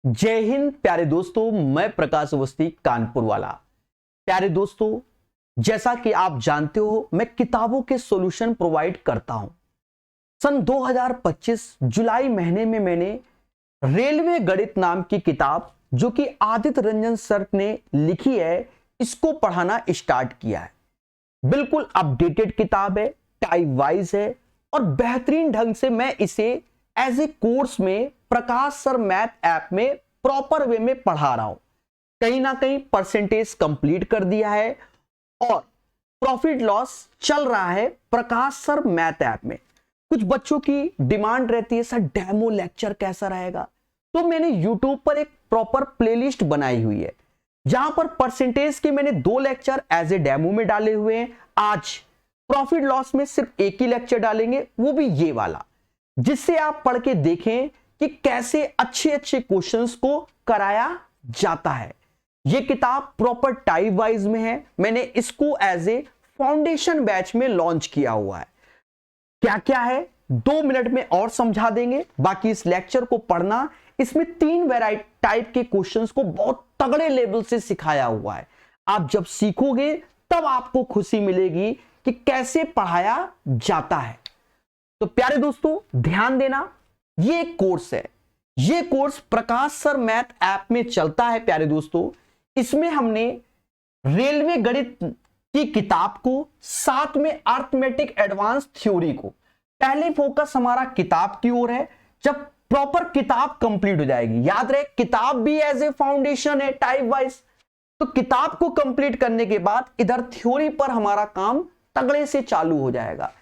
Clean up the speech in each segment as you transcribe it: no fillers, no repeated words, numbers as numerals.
जय हिंद प्यारे दोस्तों, मैं प्रकाश अवस्थी कानपुर वाला। प्यारे दोस्तों, जैसा कि आप जानते हो मैं किताबों के सॉल्यूशन प्रोवाइड करता हूं। सन 2025 जुलाई महीने में मैंने रेलवे गणित नाम की किताब जो कि आदित्य रंजन सर ने लिखी है, इसको पढ़ाना स्टार्ट किया है। बिल्कुल अपडेटेड किताब है, टाइप वाइज है और बेहतरीन ढंग से मैं इसे एज ए कोर्स में प्रकाश सर मैथ ऐप में प्रॉपर वे में पढ़ा रहा हूं। कहीं ना कहीं परसेंटेज कंप्लीट कर दिया है और प्रॉफिट लॉस चल रहा है प्रकाश सर मैथ ऐप में। कुछ बच्चों की डिमांड रहती है, सर डेमो लेक्चर कैसा रहेगा, तो मैंने यूट्यूब पर एक प्रॉपर प्लेलिस्ट बनाई हुई है जहां पर परसेंटेज के मैंने 2 लेक्चर एज ए डेमो में डाले हुए हैं। आज प्रॉफिट लॉस में सिर्फ एक ही लेक्चर डालेंगे, वो भी ये वाला, जिससे आप पढ़ के देखें कि कैसे अच्छे अच्छे क्वेश्चंस को कराया जाता है। यह किताब प्रॉपर टाइप वाइज में है, मैंने इसको एज ए फाउंडेशन बैच में लॉन्च किया हुआ है। क्या क्या है 2 मिनट में और समझा देंगे, बाकी इस लेक्चर को पढ़ना। इसमें 3 वैरायटी टाइप के क्वेश्चंस को बहुत तगड़े लेवल से सिखाया हुआ है। आप जब सीखोगे तब आपको खुशी मिलेगी कि कैसे पढ़ाया जाता है। तो प्यारे दोस्तों ध्यान देना, ये एक कोर्स है, ये कोर्स प्रकाश सर मैथ ऐप में चलता है। प्यारे दोस्तों, इसमें हमने रेलवे गणित की किताब को साथ में अर्थमेटिक एडवांस थ्योरी को, पहले फोकस हमारा किताब की ओर है। जब प्रॉपर किताब कंप्लीट हो जाएगी, याद रहे किताब भी एज ए फाउंडेशन है टाइप वाइज, तो किताब को कंप्लीट करने के बाद इधर थ्योरी पर हमारा काम तगड़े से चालू हो जाएगा।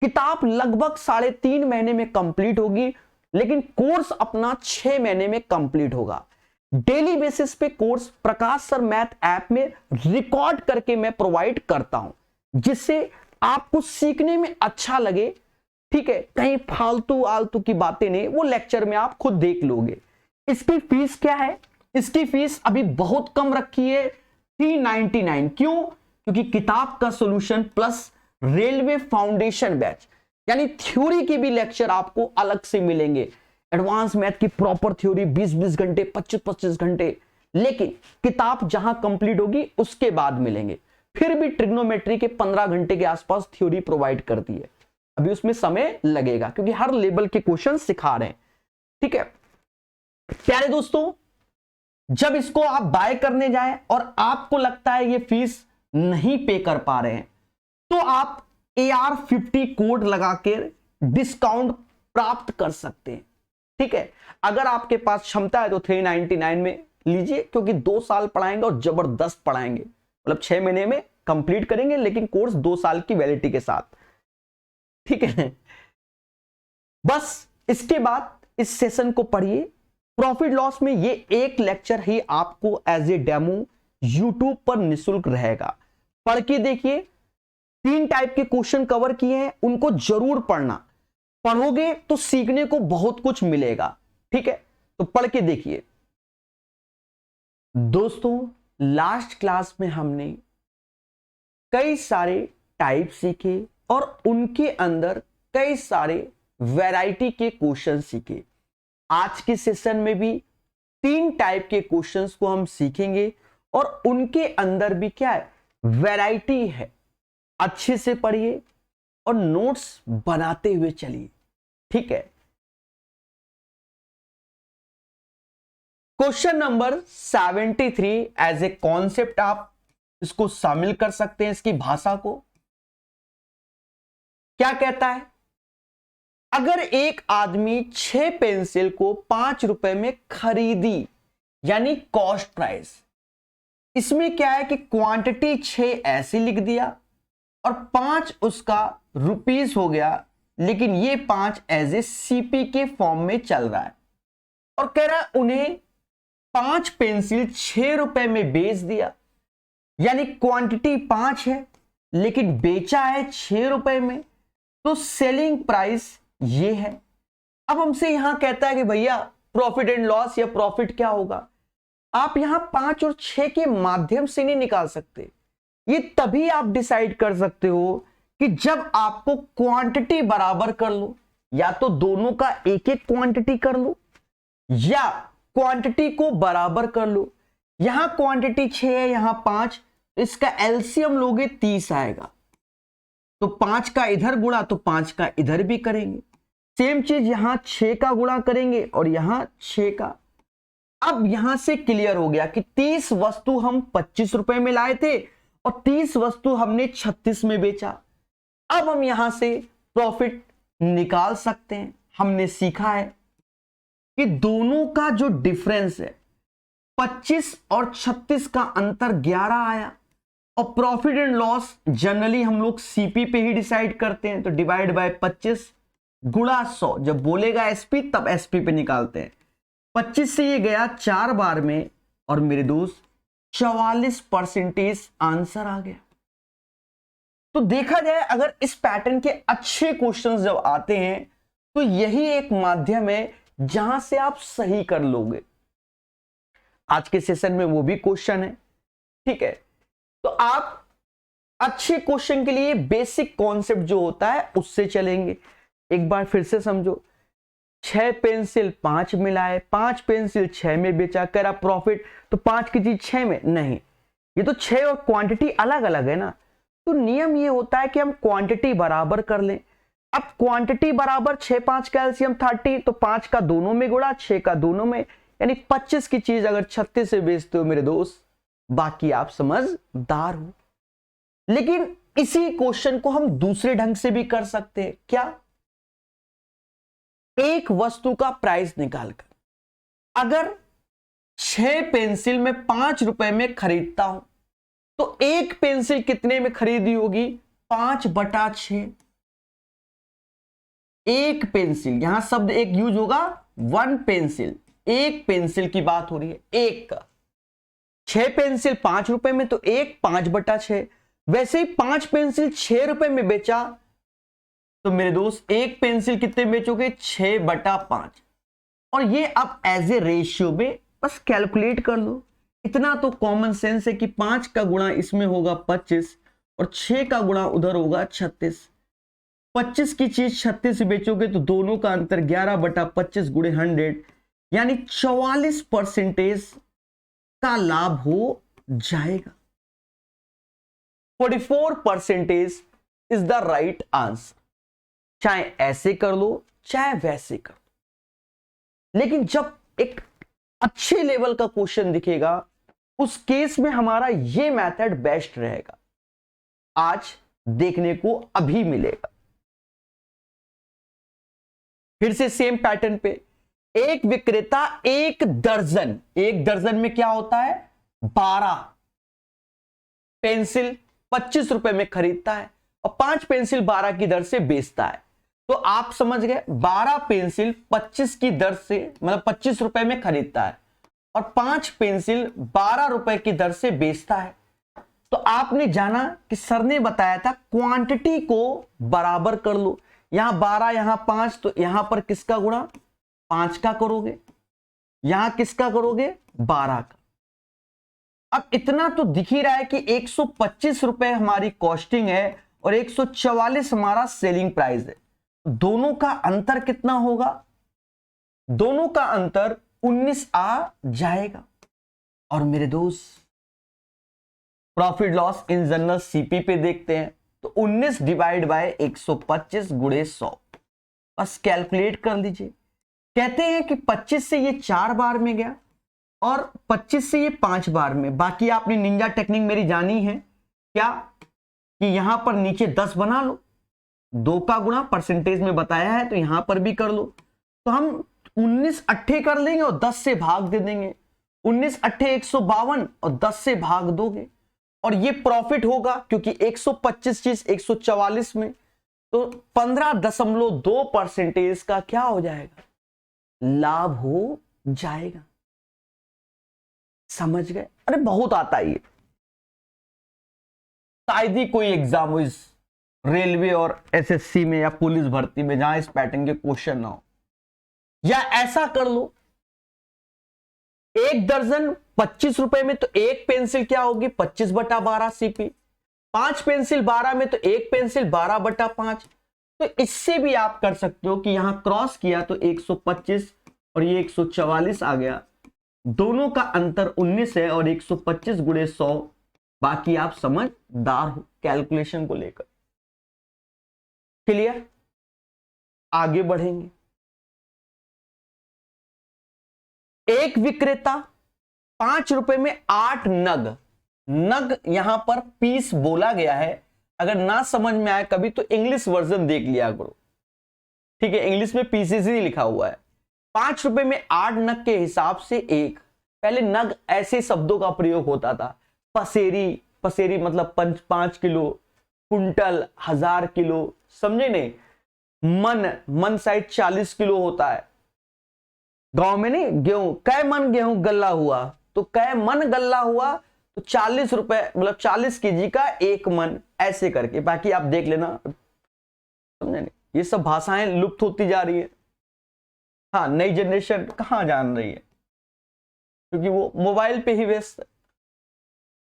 किताब लगभग 3.5 महीने में कंप्लीट होगी, लेकिन कोर्स अपना 6 महीने में कंप्लीट होगा। डेली बेसिस पे कोर्स प्रकाश सर मैथ ऐप में रिकॉर्ड करके मैं प्रोवाइड करता हूं, जिससे आपको सीखने में अच्छा लगे। ठीक है, कहीं फालतू आलतू की बातें नहीं, वो लेक्चर में आप खुद देख लोगे। इसकी फीस क्या है? इसकी फीस अभी बहुत कम रखी है, 399। क्यों? क्योंकि किताब का solution plus railway foundation batch, यानी थ्योरी के भी लेक्चर आपको अलग से मिलेंगे। एडवांस मैथ की प्रॉपर थ्योरी 20-20 घंटे, 25-25 घंटे, लेकिन किताब जहां कंप्लीट होगी उसके बाद मिलेंगे। फिर भी ट्रिग्नोमेट्री के 15 घंटे के आसपास थ्योरी प्रोवाइड करती है, अभी उसमें समय लगेगा क्योंकि हर लेवल के क्वेश्चन सिखा रहे हैं। ठीक है प्यारे दोस्तों, जब इसको आप बाय करने जाएं और आपको लगता है ये फीस नहीं पे कर पा रहे हैं, तो आप AR50 कोड लगाकर डिस्काउंट प्राप्त कर सकते हैं। ठीक है, अगर आपके पास क्षमता है तो 399 में लीजिए, क्योंकि 2 साल पढ़ाएंगे और जबरदस्त पढ़ाएंगे। मतलब 6 महीने में कंप्लीट करेंगे, लेकिन कोर्स 2 साल की वैलिडिटी के साथ। ठीक है, बस इसके बाद इस सेशन को पढ़िए। प्रॉफिट लॉस में ये एक लेक्चर ही आपको एज ए डेमो यूट्यूब पर निःशुल्क रहेगा। पढ़ के देखिए, 3 टाइप के क्वेश्चन कवर किए हैं, उनको जरूर पढ़ना। पढ़ोगे तो सीखने को बहुत कुछ मिलेगा। ठीक है, तो पढ़ के देखिए। दोस्तों, लास्ट क्लास में हमने कई सारे टाइप सीखे और उनके अंदर कई सारे वैरायटी के क्वेश्चन सीखे। आज के सेशन में भी 3 टाइप के क्वेश्चंस को हम सीखेंगे और उनके अंदर भी क्या है, वैरायटी है। अच्छे से पढ़िए और नोट्स बनाते हुए चलिए। ठीक है, question number 73 as a concept आप इसको शामिल कर सकते हैं, इसकी भाषा को। क्या कहता है? अगर एक आदमी 6 पेंसिल को 5 रुपए में खरीदी, यानी कॉस्ट प्राइस, इसमें क्या है कि क्वांटिटी 6 ऐसे लिख दिया और 5 उसका रुपीस हो गया, लेकिन ये 5 एज ए CP के फॉर्म में चल रहा है और कह रहा है उन्हें 5 पेंसिल 6 रुपए में बेच दिया, यानी क्वांटिटी 5 है लेकिन बेचा है 6 रुपए में, तो सेलिंग प्राइस ये है। अब हमसे यहां कहता है कि भैया प्रॉफिट एंड लॉस या प्रॉफिट क्या होगा। आप यहां 5 और 6 के माध्यम से नहीं निकाल सकते, ये तभी आप डिसाइड कर सकते हो कि जब आपको क्वांटिटी बराबर कर लो, या तो दोनों का एक एक क्वांटिटी कर लो, या क्वांटिटी को बराबर कर लो। यहां क्वांटिटी 6 है, यहां 5, तो इसका एलसीएम लोगे 30 आएगा। तो 5 का इधर गुणा तो 5 का इधर भी करेंगे। सेम चीज यहां 6 का गुणा करेंगे और यहां 6 का। अब यहां से क्लियर हो गया कि 30 वस्तु हम 25 रुपए में लाए थे और 30 वस्तु हमने 36 में बेचा। अब हम यहां से प्रॉफिट निकाल सकते हैं। हमने सीखा है कि दोनों का जो डिफरेंस है 25 और 36 का अंतर 11 आया, और प्रॉफिट एंड लॉस जनरली हम लोग सीपी पे ही डिसाइड करते हैं, तो डिवाइड बाय 25 गुणा 100। जब बोलेगा एसपी तब एसपी पे निकालते हैं। 25 से ये गया 4 बार में और मेरे दोस्त 44% आंसर आ गया। तो देखा जाए अगर इस पैटर्न के अच्छे क्वेश्चंस जब आते हैं तो यही एक माध्यम है जहां से आप सही कर लोगे। आज के सेशन में वो भी क्वेश्चन है, ठीक है। तो आप अच्छे क्वेश्चन के लिए बेसिक कॉन्सेप्ट जो होता है उससे चलेंगे। एक बार फिर से समझो, 6 पेंसिल 5 मिलाए, 5 पेंसिल 6 में बेचा, करा प्रॉफिट, तो 5 की चीज 6 में नहीं, ये तो 6 और क्वांटिटी अलग अलग है ना। तो नियम ये होता है कि हम क्वांटिटी बराबर कर लें। अब क्वांटिटी बराबर 6 5 का एलसीएम 30, तो 5 का दोनों में गुणा, 6 का दोनों में, यानी 25 की चीज अगर 36 से बेचते हो मेरे दोस्त, बाकी आप समझदार हो। लेकिन इसी क्वेश्चन को हम दूसरे ढंग से भी कर सकते हैं। क्या? एक वस्तु का प्राइस निकालकर अगर 6 पेंसिल में 5 रुपए में खरीदता हूं तो एक पेंसिल कितने में खरीदी होगी? 5/6। एक पेंसिल, यहां शब्द एक यूज होगा, 1 पेंसिल, एक पेंसिल की बात हो रही है, एक का। 6 पेंसिल 5 रुपए में तो एक 5/6। वैसे ही 5 पेंसिल 6 रुपए में बेचा तो मेरे दोस्त एक पेंसिल कितने बेचोगे? 6/5। और ये आप एज ए रेशियो में बस कैलकुलेट कर लो। इतना तो कॉमन सेंस है कि 5 का गुणा इसमें होगा 25 और 6 का गुणा उधर होगा 36। 25 की चीज 36 से बेचोगे तो दोनों का अंतर 11/25 गुणे 100, यानी 44% का लाभ हो जाएगा। 44% इज द राइट आंसर। चाहे ऐसे कर लो चाहे वैसे कर लो, लेकिन जब एक अच्छे लेवल का क्वेश्चन दिखेगा उस केस में हमारा यह मेथड बेस्ट रहेगा। आज देखने को अभी मिलेगा। फिर से सेम पैटर्न पे, एक विक्रेता एक दर्जन में क्या होता है? 12 पेंसिल 25 रुपए में खरीदता है और 5 पेंसिल 12 की दर से बेचता है। तो आप समझ गए, 12 पेंसिल 25 की दर से, मतलब 25 रुपए में खरीदता है और 5 पेंसिल 12 रुपए की दर से बेचता है। तो आपने जाना कि सर ने बताया था क्वांटिटी को बराबर कर लो। यहां 12, यहां 5, तो यहां पर किसका गुणा? 5 का करोगे, यहां किसका करोगे? 12 का। अब इतना तो दिख ही रहा है कि 125 रुपए हमारी कॉस्टिंग है और 144 हमारा सेलिंग प्राइस है। दोनों का अंतर कितना होगा? दोनों का अंतर 19 आ जाएगा। और मेरे दोस्त profit loss in general CP पे देखते हैं तो 19 डिवाइड बाय 125 गुणे 100, बस कैलकुलेट कर लीजिए। कहते हैं कि 25 से ये 4 बार में गया और 25 से ये 5 बार में। बाकी आपने निंजा टेक्निक मेरी जानी है क्या, कि यहां पर नीचे 10 बना लो, 2 का गुणा परसेंटेज में बताया है तो यहां पर भी कर लो। तो हम 19 अट्ठे कर लेंगे और 10 से भाग दे देंगे। 19 अट्ठे 152 और 10 से भाग दोगे और ये प्रॉफिट होगा, क्योंकि 125 चीज 144 में, तो 15.2% का क्या हो जाएगा? लाभ हो जाएगा। समझ गए? अरे बहुत आता है ये। शायद ही कोई एग्जाम हो इस रेलवे और एसएससी में या पुलिस भर्ती में जहां इस पैटर्न के क्वेश्चन ना हो। या ऐसा कर लो, एक दर्जन 25 रुपए में तो एक पेंसिल क्या होगी? 25/12 सीपी। 5 पेंसिल 12 में तो एक पेंसिल 12/5। तो इससे भी आप कर सकते हो कि यहां क्रॉस किया तो 125 और ये 144 आ गया, दोनों का अंतर 19 है और 125 गुणे 100। बाकी आप समझदार हो कैलकुलेशन को लेकर। क्लियर? आगे बढ़ेंगे। एक विक्रेता 5 रुपए में 8 नग, नग यहां पर पीस बोला गया है। अगर ना समझ में आए कभी तो इंग्लिश वर्जन देख लिया करो, ठीक है? इंग्लिश में पीसेस ही लिखा हुआ है। 5 रुपए में 8 नग के हिसाब से एक, पहले नग ऐसे शब्दों का प्रयोग होता था। पसेरी, पसेरी मतलब 5 किलो, कुंटल 1000 किलो, समझे नहीं? मन, मन शायद 40 किलो होता है। गांव में नहीं, गेहूं, कै मन गेहूं गल्ला हुआ, तो कै मन गल्ला हुआ तो 40 रुपए, मतलब 40 केजी का एक मन, ऐसे करके। बाकी आप देख लेना, समझे नहीं? ये सब भाषाएं लुप्त होती जा रही है। हाँ, नई जनरेशन कहां जान रही है, क्योंकि वो मोबाइल पे ही व्यस्त।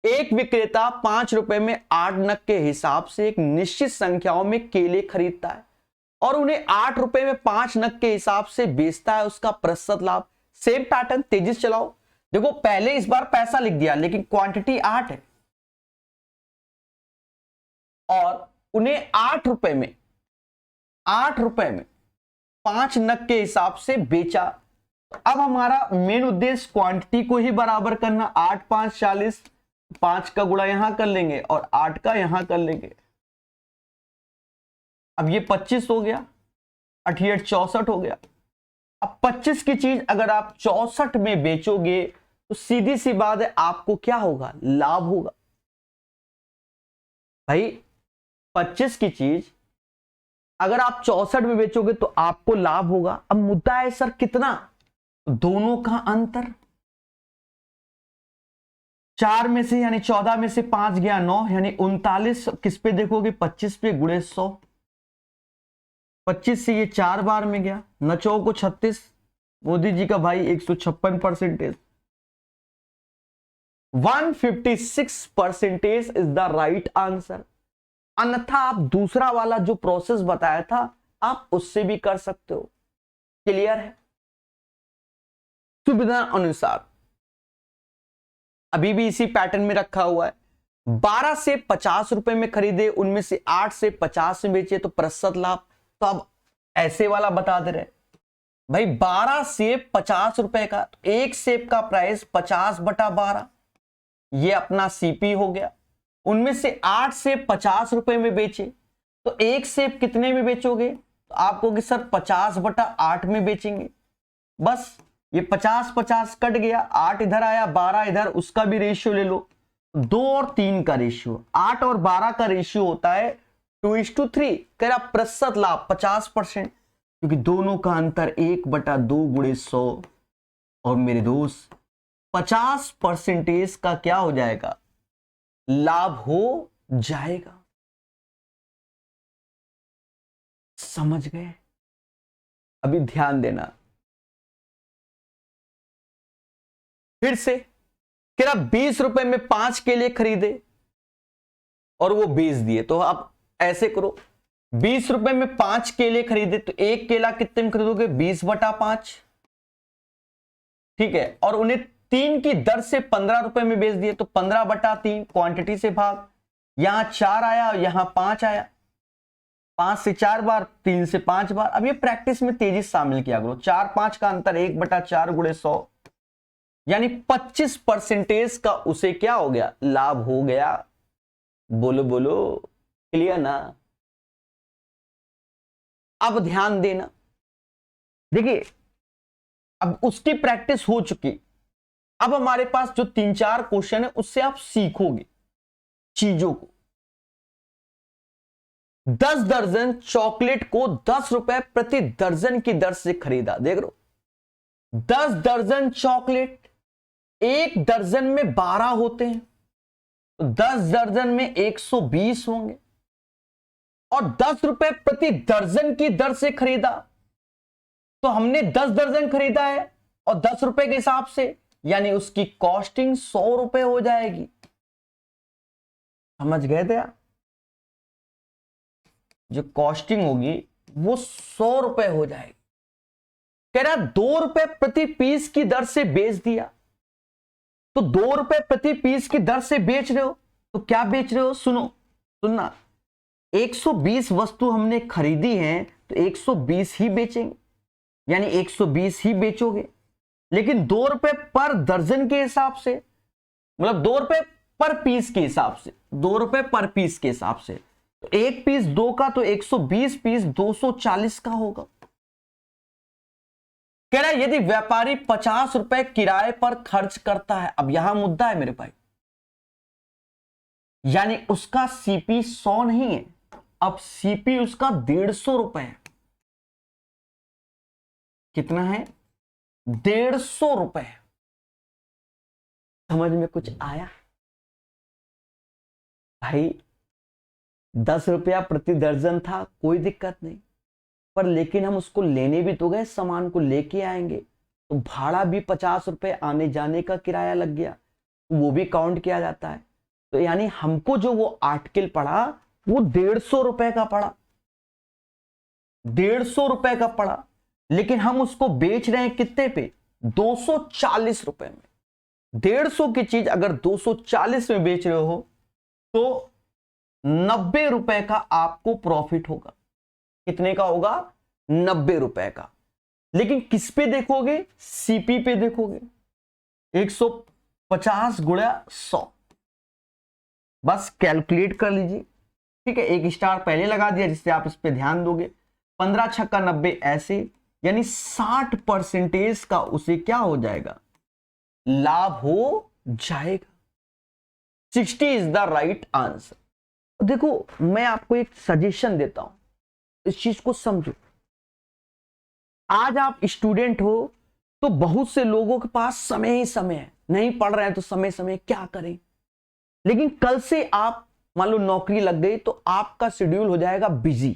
एक विक्रेता 5 रुपए में 8 नग के हिसाब से एक निश्चित संख्याओं में केले खरीदता है और उन्हें 8 रुपए में 5 नग के हिसाब से बेचता है। उसका प्रतिशत लाभ। सेम पैटर्न, तेजी से चलाओ। देखो, पहले इस बार पैसा लिख दिया लेकिन क्वांटिटी 8 है और उन्हें 8 रुपए में 5 नग के हिसाब से बेचा। अब हमारा मेन उद्देश्य क्वांटिटी को ही बराबर करना। 8 5 40, 5 का गुणा यहां कर लेंगे और 8 का यहां कर लेंगे। अब ये 25 हो गया, 88 64 हो गया। अब 25 की चीज अगर आप 64 में बेचोगे तो सीधी सी बात है, आपको क्या होगा? लाभ होगा। भाई 25 की चीज अगर आप 64 में बेचोगे तो आपको लाभ होगा। अब मुद्दा है सर कितना? दोनों का अंतर। 4 में से यानी 14 में से 5 गया 9, यानी 39 किस पे देखोगे? 25 पे गुणे 100। 25 से ये 4 बार में गया, 9 को 36। मोदी जी का भाई 156%। 156% इज द राइट आंसर। अन्यथा आप दूसरा वाला जो प्रोसेस बताया था आप उससे भी कर सकते हो। क्लियर है? सुविधा अनुसार अभी भी इसी पैटर्न में रखा हुआ है। 12 से 50 रुपए में खरीदे, उनमें से 8 से 50 में बेचे तो प्रतिशत लाभ। तो अब ऐसे वाला बता दे रहे भाई, 12 सेब 50 रुपए का, तो एक सेब का प्राइस 50/12, ये अपना सीपी हो गया। उनमें से 8 सेब 50 रुपए में बेचे तो एक सेब कितने में बेचोगे? तो आप कहोगे सर 50/8 में बेचेंगे। बस ये 50 कट गया, 8 इधर आया, 12 इधर, उसका भी रेशियो ले लो। 2 और 3 का रेशियो, 8 और 12 का रेशियो होता है 2:3। कह रहा प्रतिशत लाभ 50%, क्योंकि दोनों का अंतर 1/2 गुणे 100। और मेरे दोस्त 50% का क्या हो जाएगा? लाभ हो जाएगा। समझ गए? अभी ध्यान देना फिर से। कह रहा 20 रुपए में 5 केले खरीदे और वो बेच दिए। तो आप ऐसे करो, 20 रुपए में 5 केले खरीदे तो एक केला कितने में खरीदोगे? 20/5, ठीक है। और उन्हें 3 की दर से 15 रुपए में बेच दिए तो 15/3, क्वांटिटी से भाग। यहां 4 आया, यहां 5 आया, 5 से 4 बार, 3 से 5 बार। अब ये प्रैक्टिस में तेजी शामिल किया करो। 4 5 का अंतर 1/4 गुणे 100, यानी 25% का उसे क्या हो गया? लाभ हो गया। बोलो बोलो, क्लियर ना? अब ध्यान देना, देखिए अब उसकी प्रैक्टिस हो चुकी। अब हमारे पास जो 3-4 क्वेश्चन है उससे आप सीखोगे चीजों को। 10 दर्जन चॉकलेट को 10 रुपए प्रति दर्जन की दर से खरीदा। देख लो, 10 दर्जन चॉकलेट, एक दर्जन में 12 होते हैं तो 10 दर्जन में 120 होंगे और 10 रुपए प्रति दर्जन की दर से खरीदा। तो हमने 10 दर्जन खरीदा है और 10 रुपए के हिसाब से, यानी उसकी कॉस्टिंग 100 रुपए हो जाएगी। समझ गए थे आप? जो कॉस्टिंग होगी वो 100 रुपए हो जाएगी। कह रहा 2 रुपए प्रति पीस की दर से बेच दिया तो 2 रुपए प्रति पीस की दर से बेच रहे हो, तो क्या बेच रहे हो? सुनना, 120 वस्तु हमने खरीदी है तो 120 ही बेचेंगे, यानी 120 ही बेचोगे। लेकिन 2 रुपए पर दर्जन के हिसाब से, मतलब 2 रुपए पर पीस के हिसाब से, 2 रुपए पर पीस के हिसाब से, तो एक पीस 2 का तो 120 पीस 240 का होगा। कह रहा है यदि व्यापारी 50 रुपए किराए पर खर्च करता है, अब यहां मुद्दा है मेरे भाई, यानी उसका सीपी 100 नहीं है, अब सीपी उसका 150 रुपए है। कितना है? 150 रुपए। समझ में कुछ आया भाई? 10 रुपया प्रति दर्जन था, कोई दिक्कत नहीं, पर लेकिन हम उसको लेने भी तो गए, सामान को लेके आएंगे, तो भाड़ा भी 50 रुपए आने जाने का किराया लग गया, वो भी काउंट किया जाता है। तो यानी हमको जो वो आर्टिकल पड़ा वो 150 रुपए का पड़ा, 150 रुपए का पड़ा, लेकिन हम उसको बेच रहे हैं कितने पे? 240 रुपए में। 150 की चीज अगर 240 में बेच रहे हो तो 90 रुपए का आपको प्रॉफिट होगा। कितने का होगा? 90 रुपए का। लेकिन किस पे देखोगे? सीपी पे देखोगे। 150 गुणा 100, बस कैलकुलेट कर लीजिए, ठीक है। एक स्टार पहले लगा दिया जिससे आप इस पे ध्यान दोगे। 15 छक्का 90 ऐसे, यानी 60% का उसे क्या हो जाएगा? लाभ हो जाएगा। 60 इज द राइट आंसर। देखो मैं आपको एक सजेशन देता हूं, इस चीज को समझो। आज आप स्टूडेंट हो तो बहुत से लोगों के पास समय ही समय है, नहीं पढ़ रहे हैं तो समय समय क्या करें। लेकिन कल से आप मान लो नौकरी लग गई तो आपका शेड्यूल हो जाएगा बिजी,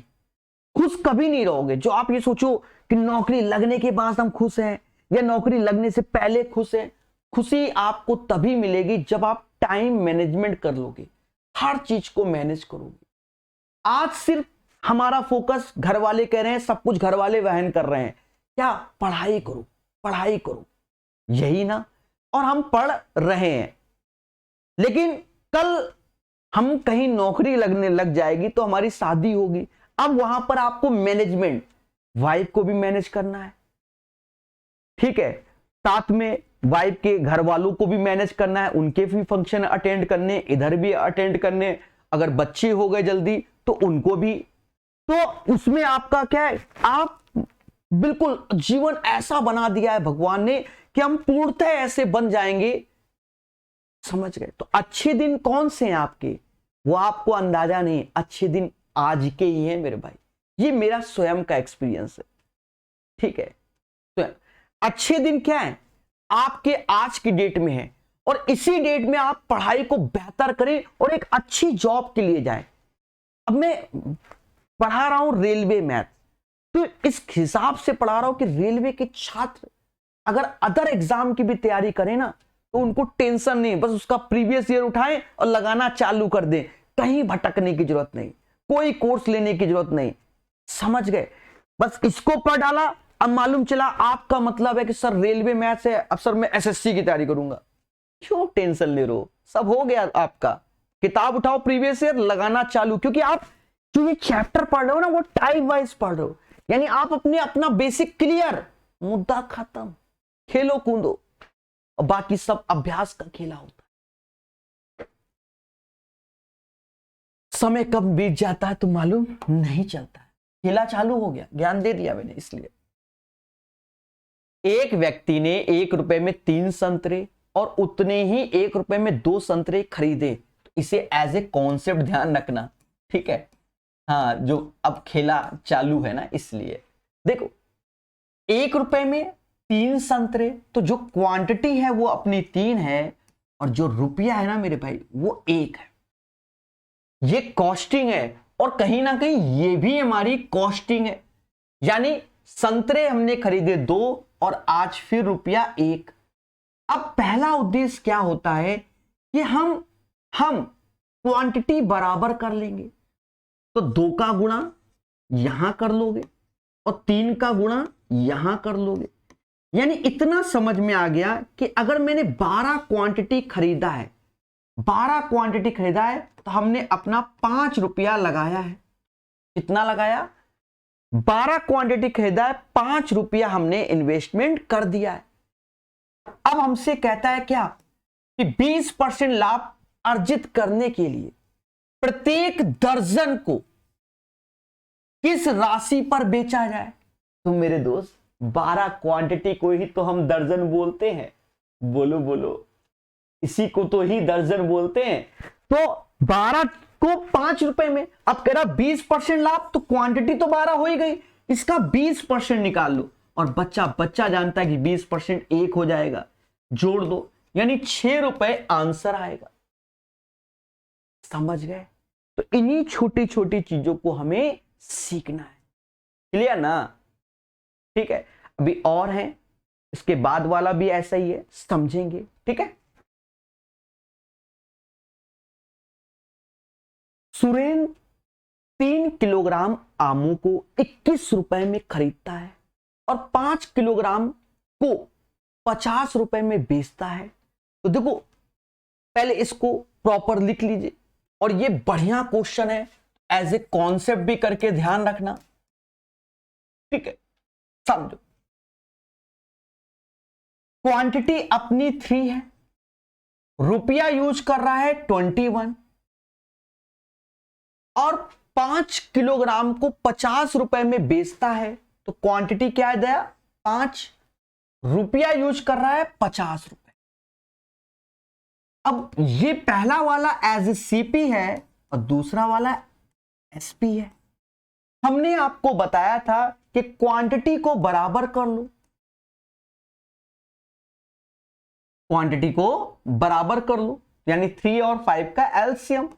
खुश कभी नहीं रहोगे। जो आप ये सोचो कि नौकरी लगने के बाद हम खुश हैं या नौकरी लगने से पहले खुश हैं, खुशी आपको तभी मिलेगी जब आप टाइम मैनेजमेंट कर लोगे, हर चीज को मैनेज करोगे। आज सिर्फ हमारा फोकस, घर वाले कह रहे हैं, सब कुछ घर वाले वहन कर रहे हैं, क्या? पढ़ाई करो पढ़ाई करो, यही ना, और हम पढ़ रहे हैं। लेकिन कल हम कहीं नौकरी लगने लग जाएगी तो हमारी शादी होगी, अब वहां पर आपको मैनेजमेंट, वाइफ को भी मैनेज करना है, ठीक है, साथ में वाइफ के घर वालों को भी मैनेज करना है, उनके भी फंक्शन अटेंड करने, इधर भी अटेंड करने, अगर बच्चे हो गए जल्दी तो उनको भी। तो उसमें आपका क्या है? आप बिल्कुल जीवन ऐसा बना दिया है भगवान ने कि हम पूर्णतः ऐसे बन जाएंगे, समझ गए? तो अच्छे दिन कौन से हैं आपके, वो आपको अंदाजा नहीं। अच्छे दिन आज के ही हैं मेरे भाई, ये मेरा स्वयं का एक्सपीरियंस है, ठीक है। तो अच्छे दिन क्या है? आपके आज की डेट में है, और इसी डेट में आप पढ़ाई को बेहतर करें और एक अच्छी जॉब के लिए जाएं। अब मैं पढ़ा रहा हूं रेलवे मैथ, तो इस हिसाब से पढ़ा रहा हूं कि रेलवे के छात्र अगर अदर एग्जाम की भी तैयारी करें ना तो उनको टेंशन नहीं, बस उसका प्रीवियस ईयर उठाएं और लगाना चालू कर दें, कहीं भटकने की जरूरत नहीं, कोई कोर्स लेने की जरूरत नहीं, समझ गए? बस इसको पढ़ डाला, अब मालूम चला आपका मतलब है कि सर रेलवे मैथ है, अब सर मैं एसएससी की तैयारी करूंगा। क्यों टेंशन ले रहे हो? सब हो गया आपका। किताब उठाओ, प्रीवियस ईयर लगाना चालू, क्योंकि आप जो ये चैप्टर पढ़ रहे हो ना वो टाइप वाइज पढ़ रहे हो, यानी आप अपना बेसिक क्लियर, मुद्दा खत्म, खेलो कूदो, और बाकी सब अभ्यास का खेला होता है। समय कब बीत जाता है तो मालूम नहीं चलता है, खेला चालू हो गया, ज्ञान दे दिया मैंने। इसलिए एक व्यक्ति ने 1 रुपए में 3 संतरे और उतने ही 1 रुपए में 2 संतरे खरीदे, तो इसे एज ए कॉन्सेप्ट ध्यान रखना, ठीक है। हाँ, जो अब खेला चालू है ना, इसलिए देखो 1 रुपए में 3 संतरे, तो जो क्वांटिटी है वो अपनी 3 है, और जो रुपया है ना मेरे भाई वो 1 है। ये कॉस्टिंग है, और कहीं ना कहीं ये भी हमारी कॉस्टिंग है, यानी संतरे हमने खरीदे 2 और आज फिर रुपया 1। अब पहला उद्देश्य क्या होता है कि हम क्वांटिटी बराबर कर लेंगे, तो 2 का गुणा यहां कर लोगे और 3 का गुणा यहां कर लोगे, यानी इतना समझ में आ गया कि अगर मैंने 12 क्वांटिटी खरीदा है, 12 क्वांटिटी खरीदा है, तो हमने अपना 5 रुपया लगाया है। कितना लगाया? 12 क्वांटिटी खरीदा है, 5 रुपया हमने इन्वेस्टमेंट कर दिया है। अब हमसे कहता है क्या कि 20% लाभ अर्जित करने के लिए प्रत्येक दर्जन को किस राशि पर बेचा जाए। तो मेरे दोस्त 12 क्वांटिटी को ही तो हम दर्जन बोलते हैं। बोलो बोलो, इसी को तो ही दर्जन बोलते हैं। तो 12 को 5 रुपए में, अब कह रहा 20% लाभ, तो क्वांटिटी तो 12 हो ही गई, इसका 20% निकाल लो। और बच्चा जानता है कि 20% 1 हो जाएगा, जोड़ दो, यानी 6 रुपए आंसर आएगा। समझ गए? तो इन्हीं छोटी छोटी चीजों को हमें सीखना है। क्लियर ना? ठीक है, अभी और है, इसके बाद वाला भी ऐसा ही है, समझेंगे। ठीक है। सुरेंद्र 3 किलोग्राम आमों को 21 रुपए में खरीदता है और 5 किलोग्राम को 50 रुपए में बेचता है। तो देखो, पहले इसको प्रॉपर लिख लीजिए, और ये बढ़िया क्वेश्चन है, एज ए कॉन्सेप्ट भी करके ध्यान रखना। ठीक है, समझो। क्वांटिटी अपनी 3 है, रुपया यूज कर रहा है 21, और 5 किलोग्राम को 50 रुपए में बेचता है। तो क्वांटिटी क्या है दया? 5, रुपया यूज कर रहा है 50 रुपए। अब ये पहला वाला एज ए सीपी है और दूसरा वाला एसपी है। हमने आपको बताया था कि क्वांटिटी को बराबर कर लो, क्वांटिटी को बराबर कर लो, यानी 3 और 5 का एलसीएम।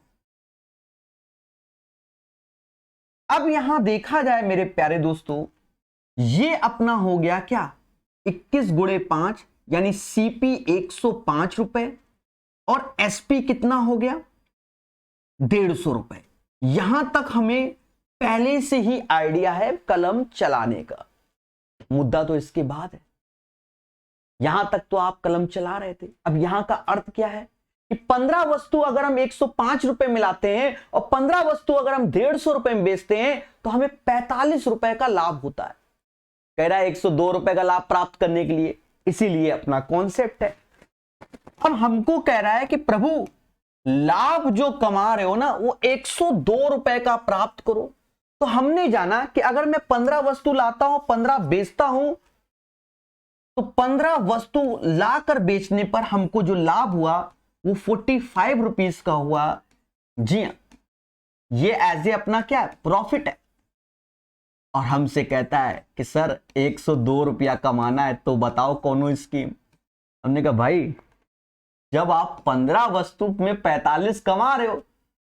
अब यहां देखा जाए मेरे प्यारे दोस्तों, ये अपना हो गया क्या? 21 गुणे 5, यानी सीपी 105 रुपए, और एसपी कितना हो गया? 150 रुपए। यहां तक हमें पहले से ही आइडिया है कलम चलाने का। मुद्दा तो इसके बाद है। यहां तक तो आप कलम चला रहे थे। अब यहां का अर्थ क्या है कि 15 वस्तु अगर हम 105 रुपए मिलाते हैं और 15 वस्तु अगर हम 150 रुपए में बेचते हैं, तो हमें 45 रुपए का लाभ होता है। कह रहा है 102 रुपए का लाभ प्राप्त करने के लिए, इसीलिए अपना कॉन्सेप्ट है। अब हमको कह रहा है कि प्रभु लाभ जो कमा रहे हो ना, वो 102 रुपए का प्राप्त करो। तो हमने जाना कि अगर मैं 15 वस्तु लाता हूं, 15 बेचता हूं, तो 15 वस्तु लाकर बेचने पर हमको जो लाभ हुआ वो 45 रुपीस का हुआ। जी हां, ये एज ए अपना क्या है? प्रॉफिट है। और हमसे कहता है कि सर 102 रुपया कमाना है, तो बताओ कौन स्कीम। हमने कहा भाई, जब आप 15 वस्तु में 45 कमा रहे हो,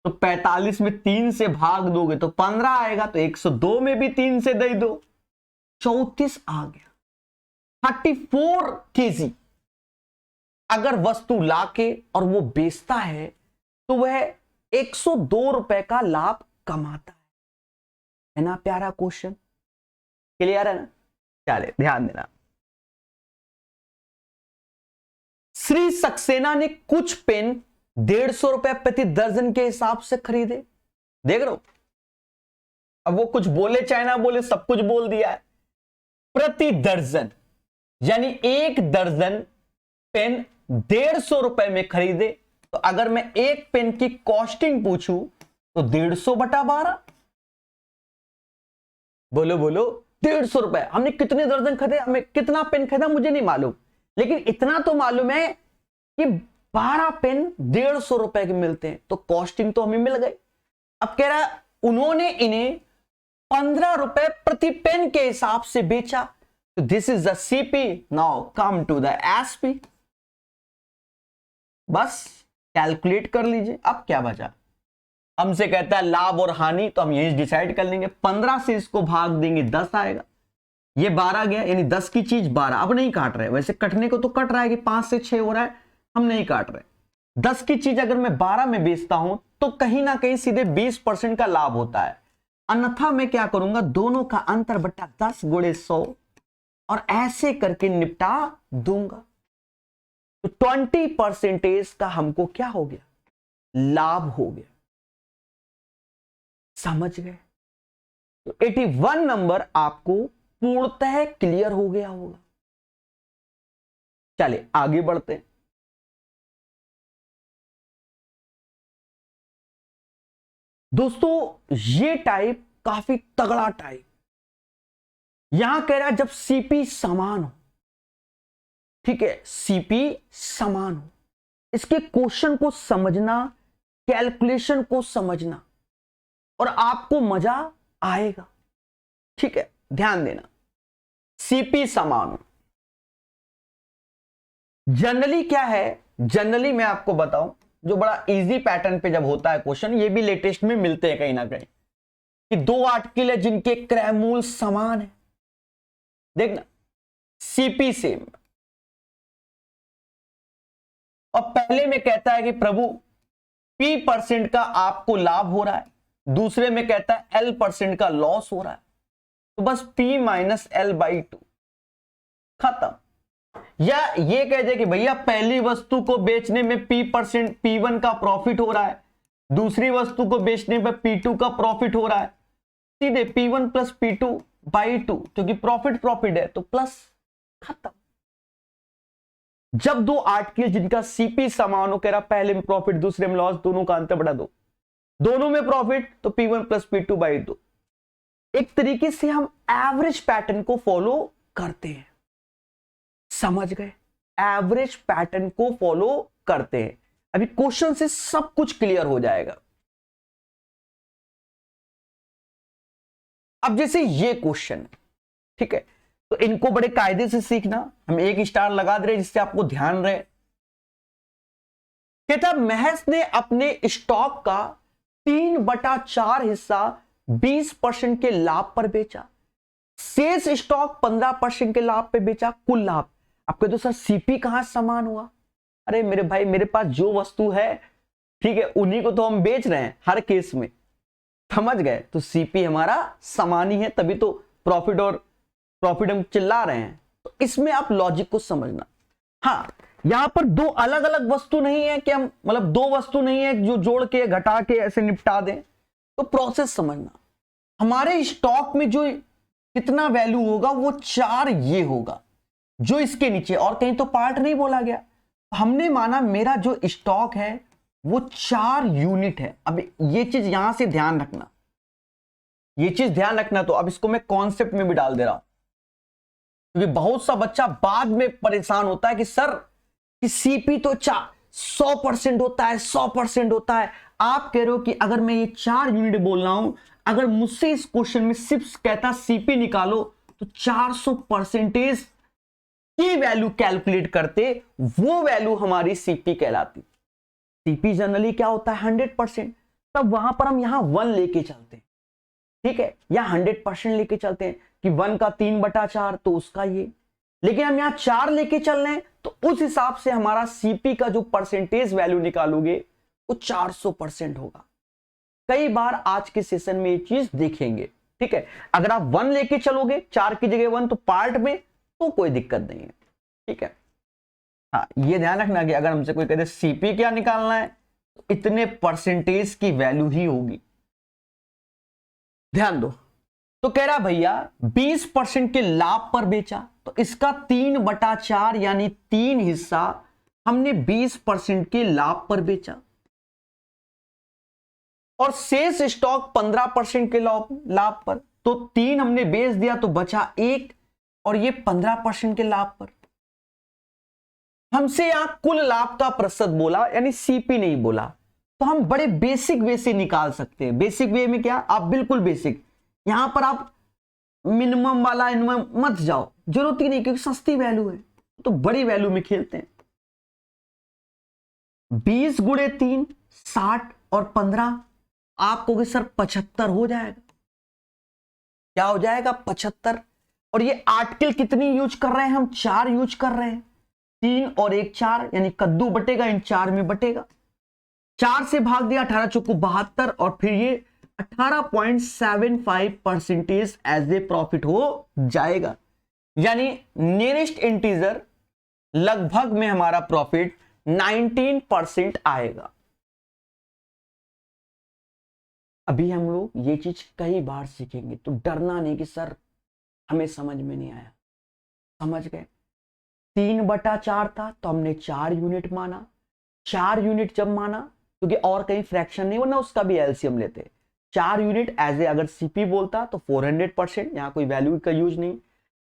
तो 45 में 3 से भाग दोगे तो 15 आएगा, तो 102 में भी 3 से दे दो, 34 आ गया। 34 केजी अगर वस्तु लाके और वो बेचता है, तो वह 102 रुपए का लाभ कमाता है ना? प्यारा क्वेश्चन, क्लियर है ना? चले ध्यान देना। श्री सक्सेना ने कुछ पेन 150 रुपए प्रति दर्जन के हिसाब से खरीदे। देख रहे हो, अब वो कुछ बोले चाहे ना बोले, सब कुछ बोल दिया है। प्रति दर्जन, यानी एक दर्जन पेन 150 रुपए में खरीदे। तो अगर मैं एक पेन की कॉस्टिंग पूछूं, तो 150 बटा 12। बोलो बोलो, 150 रुपए। हमने कितने दर्जन खरीदे, हमें कितना पेन खरीदा मुझे नहीं मालूम, लेकिन इतना तो मालूम है कि 12 पेन 150 रुपए के मिलते हैं, तो कॉस्टिंग तो हमें मिल गई। अब कह रहा है उन्होंने इन्हें 15 रुपए प्रति पेन के हिसाब से बेचा। तो this is the CP. Now come to the SP. बस कैलकुलेट कर लीजिए। अब क्या बचा? हमसे कहता है लाभ और हानि, तो हम यही डिसाइड कर लेंगे। 15 से इसको भाग देंगे, 10 आएगा। ये 12 गया, यानी 10 की चीज 12। अब नहीं काट रहे, वैसे कटने को तो कट रहा है कि 5 से 6 हो रहा है, हम नहीं काट रहे। 10 की चीज अगर मैं 12 में बेचता हूं, तो कहीं ना कहीं सीधे 20% का लाभ होता है। अन्यथा मैं क्या करूंगा, दोनों का अंतर बटा 10 गुणे 100, और ऐसे करके निपटा दूंगा। तो 20% का हमको क्या हो गया, लाभ हो गया। समझ गए? तो 81 नंबर आपको पूर्णतः क्लियर हो गया होगा। चलिए आगे बढ़ते हैं। दोस्तों ये टाइप काफी तगड़ा टाइप, यहां कह रहा है जब सीपी समान हो, ठीक है, सीपी समान हो, इसके क्वेश्चन को समझना, कैलकुलेशन को समझना और आपको मजा आएगा। ठीक है, ध्यान देना, सीपी समान हो। जनरली क्या है, जनरली मैं आपको बताऊं, जो बड़ा इजी पैटर्न पे जब होता है क्वेश्चन, ये भी लेटेस्ट में मिलते हैं कहीं ना कहीं, कि दो आर्टिकल है जिनके क्रय मूल समान है। देखना, सीपी सेम, और पहले में कहता है कि प्रभु P% का आपको लाभ हो रहा है, दूसरे में कहता है L% का लॉस हो रहा है, तो बस P माइनस L/2 खत्म। या ये कह दे कि भैया पहली वस्तु को बेचने में P% P1 का प्रॉफिट हो रहा है, दूसरी वस्तु को बेचने में P2 का प्रॉफिट हो रहा है, सीधे P1 प्लस P2/2, क्योंकि प्रॉफिट है तो प्लस, खत्म। जब दो आर्टिकल जिनका सीपी समान हो, कह रहा पहले में प्रॉफिट दूसरे में लॉस, दोनों का अंतर बढ़ा दो, दोनों में प्रॉफिट तो P1 प्लस P2/2। एक तरीके से हम एवरेज पैटर्न को फॉलो करते हैं। समझ गए? एवरेज पैटर्न को फॉलो करते हैं। अभी क्वेश्चन से सब कुछ क्लियर हो जाएगा। अब जैसे ये क्वेश्चन है, ठीक है, तो इनको बड़े कायदे से सीखना। हम एक स्टार लगा दे रहे जिससे आपको ध्यान रहे। कहता महज ने अपने स्टॉक का 3/4 हिस्सा 20% के लाभ पर बेचा, शेष स्टॉक 15% के लाभ पे बेचा, कुल लाभ। आप कहते हो सर सीपी कहां समान हुआ? अरे मेरे भाई, मेरे पास जो वस्तु है, ठीक है, उन्हीं को तो हम बेच रहे हैं हर केस में। समझ गए? तो सीपी हमारा समान ही है, तभी तो प्रॉफिट हम चिल्ला रहे हैं। तो इसमें आप लॉजिक को समझना। हाँ, यहां पर दो अलग अलग वस्तु नहीं है कि हम, मतलब दो वस्तु नहीं है जो जोड़ के घटा के ऐसे निपटा दें। तो प्रोसेस समझना, हमारे स्टॉक में जो कितना वैल्यू होगा वो 4 ये होगा, जो इसके नीचे, और कहीं तो पार्ट नहीं बोला गया। हमने माना मेरा जो स्टॉक है वो 4 यूनिट है। अब ये चीज यहां से ध्यान रखना, ये चीज ध्यान रखना। तो अब इसको मैं कॉन्सेप्ट में भी डाल दे रहा हूं, क्योंकि बहुत सा बच्चा बाद में परेशान होता है कि सर कि सीपी तो 100% होता है, 100% होता है। आप कह रहे हो कि अगर मैं ये 4 यूनिट बोल रहा हूं, अगर मुझसे इस क्वेश्चन में सिर्फ कहता सीपी निकालो, तो 400% की वैल्यू कैलकुलेट करते, वो वैल्यू हमारी सीपी कहलाती। सीपी जनरली क्या होता है 100%, तब वहां पर हम यहां 1 लेके चलते हैं, ठीक है, या 100% लेके चलते हैं कि 1 का 3/4 तो उसका ये। लेकिन हम यहां 4 लेके चल रहे हैं, तो उस हिसाब से हमारा सीपी का जो परसेंटेज वैल्यू निकालोगे वो 400% होगा। कई बार आज के सेशन में ये चीज देखेंगे, ठीक है। अगर आप 1 लेके चलोगे, 4 की जगह 1, तो पार्ट में तो कोई दिक्कत नहीं है, ठीक है। हाँ, ये ध्यान रखना कि अगर हमसे कोई कहते सीपी क्या निकालना है, तो इतने परसेंटेज की वैल्यू ही होगी। ध्यान दो, तो कह रहा भैया 20% के लाभ पर बेचा, तो इसका 3/4 यानी 3 हिस्सा हमने 20% के लाभ पर बेचा, और शेष स्टॉक 15% के लाभ पर, तो 3 हमने बेच दिया तो बचा 1, और ये 15% के लाभ पर। हमसे यहां कुल लाभ का प्रतिशत बोला, यानी सीपी नहीं बोला। तो हम बड़े बेसिक वे से निकाल सकते हैं। बेसिक वे में क्या, आप बिल्कुल बेसिक, यहां पर आप मिनिमम वाला इनमें मत जाओ, जरूरत ही नहीं, क्योंकि सस्ती वैल्यू है। तो बड़ी वैल्यू में खेलते हैं। 20 गुणे 3 60 और 15, आप कहोगे सर 75 हो जाएगा। क्या हो जाएगा? 75। और ये आर्टिकल कितनी यूज कर रहे हैं हम? 4 यूज कर रहे हैं, 3 और 1 4, यानी कद्दू बटेगा इन 4 में बटेगा। 4 से भाग दिया, 18 चौको 72, और फिर ये 18.75% एज ए प्रॉफिट हो जाएगा। यानी नियरेस्ट इंटीजर लगभग में हमारा प्रॉफिट 19% आएगा। अभी हम लोग ये चीज कई बार सीखेंगे, तो डरना नहीं कि सर हमें समझ में नहीं आया। समझ गए? 3/4 था तो हमने 4 यूनिट माना। 4 यूनिट जब माना, क्योंकि और कहीं फ्रैक्शन नहीं, वरना उसका भी एलसीएम लेते। 4 यूनिट एज ए अगर सीपी बोलता तो 400%, यहां कोई वैल्यू का यूज नहीं।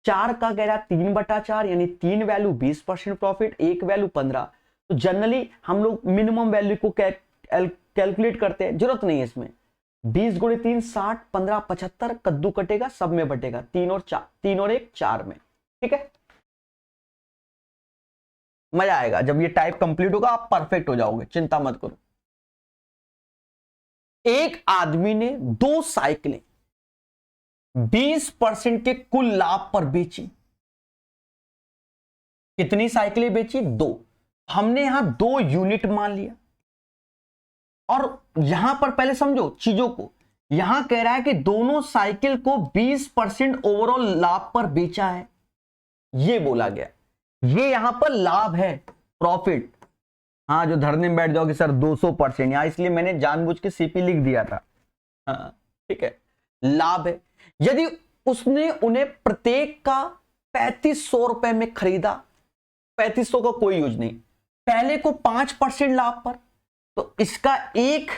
4 का कह रहा 3/4, यानी 3 वैल्यू 20% प्रॉफिट, 1 वैल्यू 15। तो जनरली हम लोग मिनिमम वैल्यू को कैलकुलेट करते हैं, जरूरत नहीं है इसमें। 20 गुणे 3 60, 15 75, कद्दू कटेगा, सब में बटेगा, 3 और 4, 3 और 1 4 में। ठीक है, मजा आएगा जब ये टाइप कंप्लीट होगा, आप परफेक्ट हो जाओगे, चिंता मत करो। एक आदमी ने 2 साइकिलें 20% के कुल लाभ पर बेची। कितनी साइकिलें बेची? 2। हमने यहां 2 यूनिट मान लिया, और यहां पर पहले समझो चीजों को। यहां कह रहा है कि दोनों साइकिल को 20% ओवरऑल लाभ पर बेचा है, ये बोला गया। ये यहां पर लाभ है, प्रॉफिट। हाँ, जो धरने में बैठ जाओगे सर 200%, यहां इसलिए मैंने जानबूझ के सीपी लिख दिया था। हाँ ठीक है, लाभ है। यदि उसने उन्हें प्रत्येक का 3500 रुपए में खरीदा, 3500 का कोई यूज नहीं, पहले को 5% लाभ पर, तो इसका एक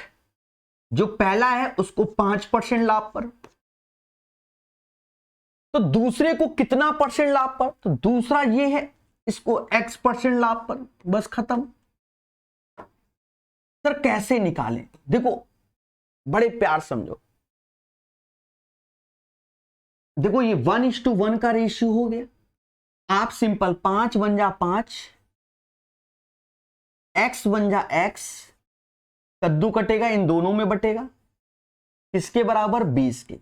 जो पहला है उसको 5% लाभ पर, तो दूसरे को कितना परसेंट लाभ पर? तो दूसरा ये है, इसको X% लाभ पर, बस खत्म। सर कैसे निकालें? देखो बड़े प्यार समझो। देखो ये 1:1 का रेशियो हो गया। आप सिंपल 5 1 जा 5, X 1 जा X, कद्दू कटेगा, इन दोनों में बटेगा, किसके बराबर? 20 के।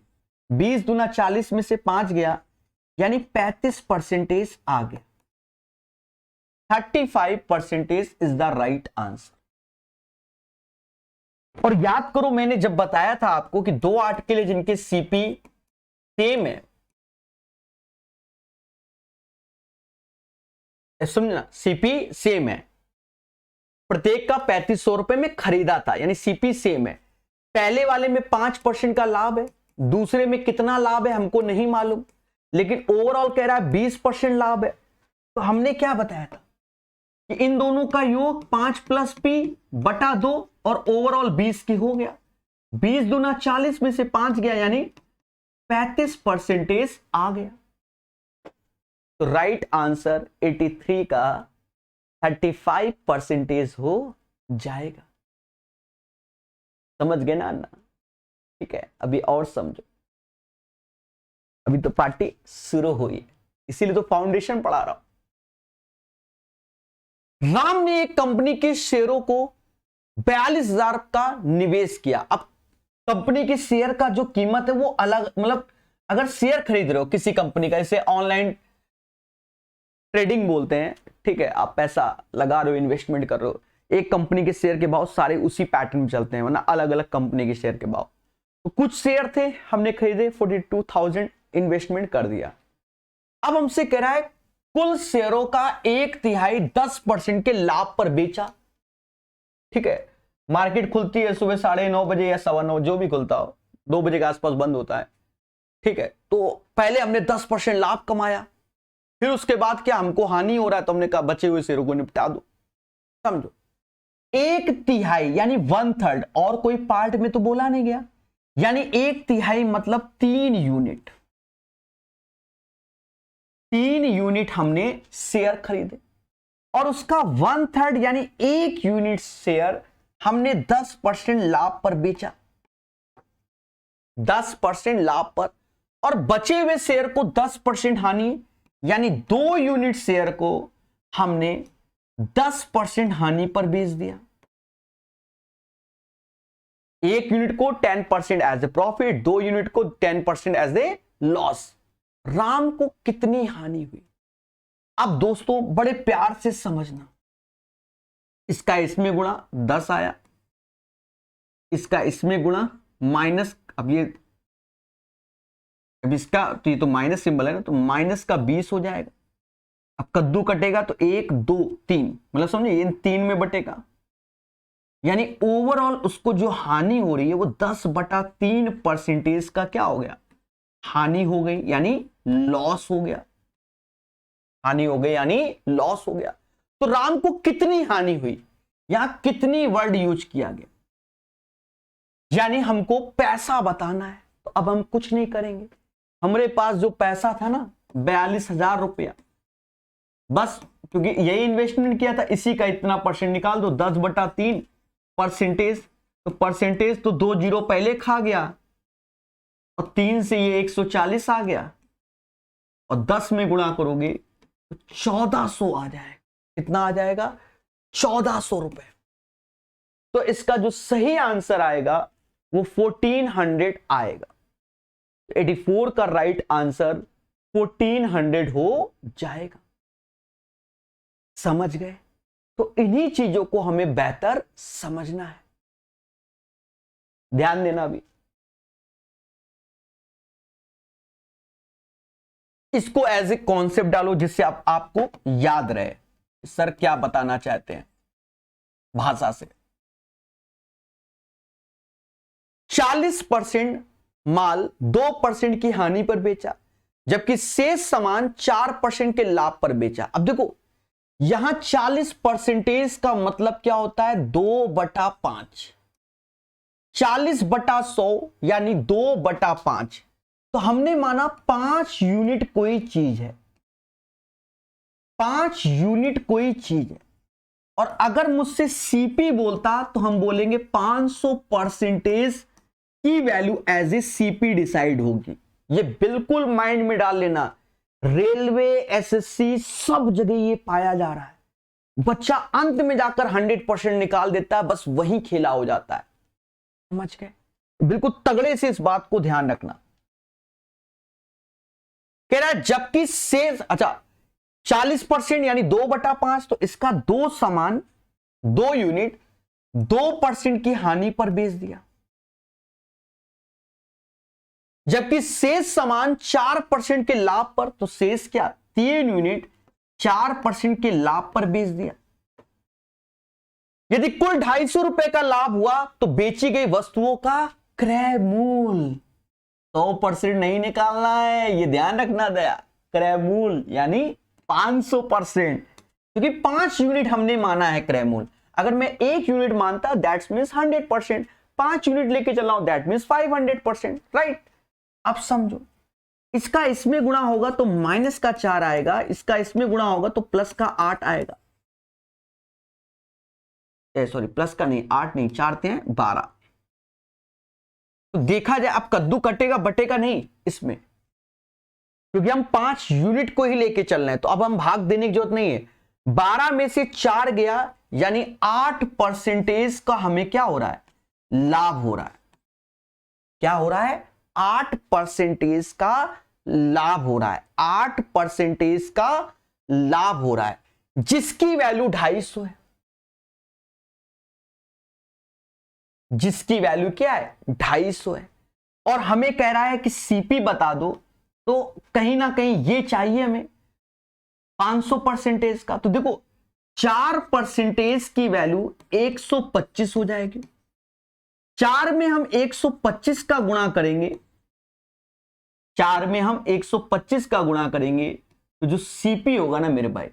20 दूना 40 में से 5 गया, यानी 35% आ गया। 35% इज द राइट आंसर। और याद करो, मैंने जब बताया था आपको कि 2 आर्टिकल है जिनके सीपी सेम है, समझना, सीपी सेम है, प्रत्येक का 3500 रुपए में खरीदा था, यानी सीपी सेम है। पहले वाले में 5% का लाभ है, दूसरे में कितना लाभ है हमको नहीं मालूम, लेकिन ओवरऑल कह रहा है 20% लाभ है। तो हमने क्या बताया था कि इन दोनों का योग 5 + P/2 और ओवरऑल 20 की हो गया। 20 दूना 40 में से 5 गया, यानी 35% आ गया। तो राइट आंसर 83 का 35% हो जाएगा। समझ गए ना अन्ना? ठीक है, अभी और समझो, अभी तो पार्टी शुरू हुई है, इसीलिए तो फाउंडेशन पढ़ा रहा हूं। राम ने एक कंपनी के शेयरों को 42,000 का निवेश किया। अब कंपनी के शेयर का जो कीमत है वो अलग, मतलब अगर शेयर खरीद रहे हो किसी कंपनी का, इसे ऑनलाइन ट्रेडिंग बोलते हैं, ठीक है, आप पैसा लगा रहे हो, इन्वेस्टमेंट कर रहे हो, एक कंपनी के शेयर के भाव सारे उसी पैटर्न में चलते हैं, वरना अलग अलग कंपनी के शेयर के भाव। तो कुछ शेयर थे हमने खरीदे, 42,000 इन्वेस्टमेंट कर दिया। अब हमसे कह रहा है कुल शेयरों का 1/3 10% के लाभ पर बेचा। ठीक है, मार्केट खुलती है सुबह 9:30 बजे या 9:15, जो भी खुलता हो, 2 बजे के आसपास बंद होता है। ठीक है, तो पहले हमने 10% लाभ कमाया, फिर उसके बाद क्या हमको हानि हो रहा है, तो हमने कहा बचे हुए शेयरों को निपटा दो। समझो, 1/3 यानी 1/3, और कोई पार्ट में तो बोला नहीं गया, यानी 1/3 मतलब 3 यूनिट। 3 यूनिट हमने शेयर खरीदे, और उसका 1/3 यानी 1 यूनिट शेयर हमने 10% लाभ पर बेचा, 10% लाभ पर, और बचे हुए शेयर को 10% हानि, यानी 2 यूनिट शेयर को हमने 10% हानि पर बेच दिया। 1 यूनिट को 10% एज ए प्रॉफिट, 2 यूनिट को 10% एज ए लॉस। राम को कितनी हानि हुई? अब दोस्तों बड़े प्यार से समझना, इसका इसमें गुणा 10 आया, इसका इसमें गुणा माइनस, अब ये अब इसका तो ये तो माइनस सिंबल है ना, तो माइनस का 20 हो जाएगा। अब कद्दू कटेगा तो 1 2 3, मतलब समझिए इन 3 में बटेगा, यानी ओवरऑल उसको जो हानि हो रही है वो 10/3% का क्या हो गया, हानि हो गई, यानी लॉस हो गया। हानि हो गई यानी लॉस हो गया। तो राम को कितनी हानि हुई, यहां कितनी वर्ड यूज किया गया, यानी हमको पैसा बताना है। तो अब हम कुछ नहीं करेंगे, हमारे पास जो पैसा था ना 42,000 रुपया, बस क्योंकि यही इन्वेस्टमेंट किया था, इसी का इतना परसेंट निकाल दो, 10/3 परसेंटेज। तो परसेंटेज तो 2 जीरो पहले खा गया, और 3 से ये 140 आ गया, और 10 में गुणा करोगे तो 1400 आ जाएगा। कितना आ जाएगा, 1400 रुपए। तो इसका जो सही आंसर आएगा वो 1400 आएगा। 84 का राइट आंसर 1400 हो जाएगा। समझ गए? तो इन्हीं चीजों को हमें बेहतर समझना है, ध्यान देना भी। इसको एज ए कॉन्सेप्ट डालो जिससे आपको याद रहे सर क्या बताना चाहते हैं भाषा से। 40% माल 2% की हानि पर बेचा, जबकि शेष सामान 4% के लाभ पर बेचा। अब देखो यहां 40% का मतलब क्या होता है, 2/5, 40/100 यानी 2/5। तो हमने माना 5 यूनिट कोई चीज है, 5 यूनिट कोई चीज है, और अगर मुझसे सीपी बोलता तो हम बोलेंगे 500% की value as a CP decide होगी। ये बिल्कुल माइंड में डाल लेना, रेलवे एसएससी सब जगह ये पाया जा रहा है। बच्चा अंत में जाकर 100% निकाल देता है, बस वही खेला हो जाता है। समझ गए? बिल्कुल तगड़े से इस बात को ध्यान रखना। कह रहा है जबकि शेष, अच्छा 40% यानी 2/5, तो इसका 2 सामान 2 यूनिट 2% की हानि पर बेच दिया, जबकि शेष सामान 4% के लाभ पर, तो शेष क्या 3 यूनिट 4% के लाभ पर बेच दिया। यदि कुल 250 रुपए का लाभ हुआ तो बेची गई वस्तुओं का क्रय मूल्य 100% नहीं निकालना है, ये ध्यान रखना दया। क्रय मूल्य यानी 500%, क्योंकि 5 यूनिट हमने माना है क्रय मूल्य। अगर मैं 1 यूनिट मानता दैट्स मीन्स 100%, 5 यूनिट लेके चल रहा हूं दैट मीन्स 500%, राइट। अब समझो, इसका इसमें गुणा होगा तो माइनस का 4 आएगा, इसका इसमें गुणा होगा तो प्लस का 8 आएगा। सॉरी प्लस का नहीं, 8 नहीं, 4 थे 12। तो देखा जाए अब कद्दू कटेगा बटेगा नहीं इसमें, क्योंकि हम 5 यूनिट को ही लेके चल रहे हैं, तो अब हम भाग देने की जरूरत नहीं है। 12 में से 4 गया, यानी 8% का हमें क्या हो रहा है, लाभ हो रहा है। क्या हो रहा है, 8% का लाभ हो रहा है, 8% का लाभ हो रहा है, जिसकी वैल्यू 250 है। जिसकी वैल्यू क्या है, 250 है। और हमें कह रहा है कि सीपी बता दो, तो कहीं ना कहीं ये चाहिए हमें 500% का। तो देखो 4% की वैल्यू 125 हो जाएगी। 4 में हम 125 का गुणा करेंगे, 4 में हम 125 का गुणा करेंगे, तो जो सीपी होगा ना मेरे भाई,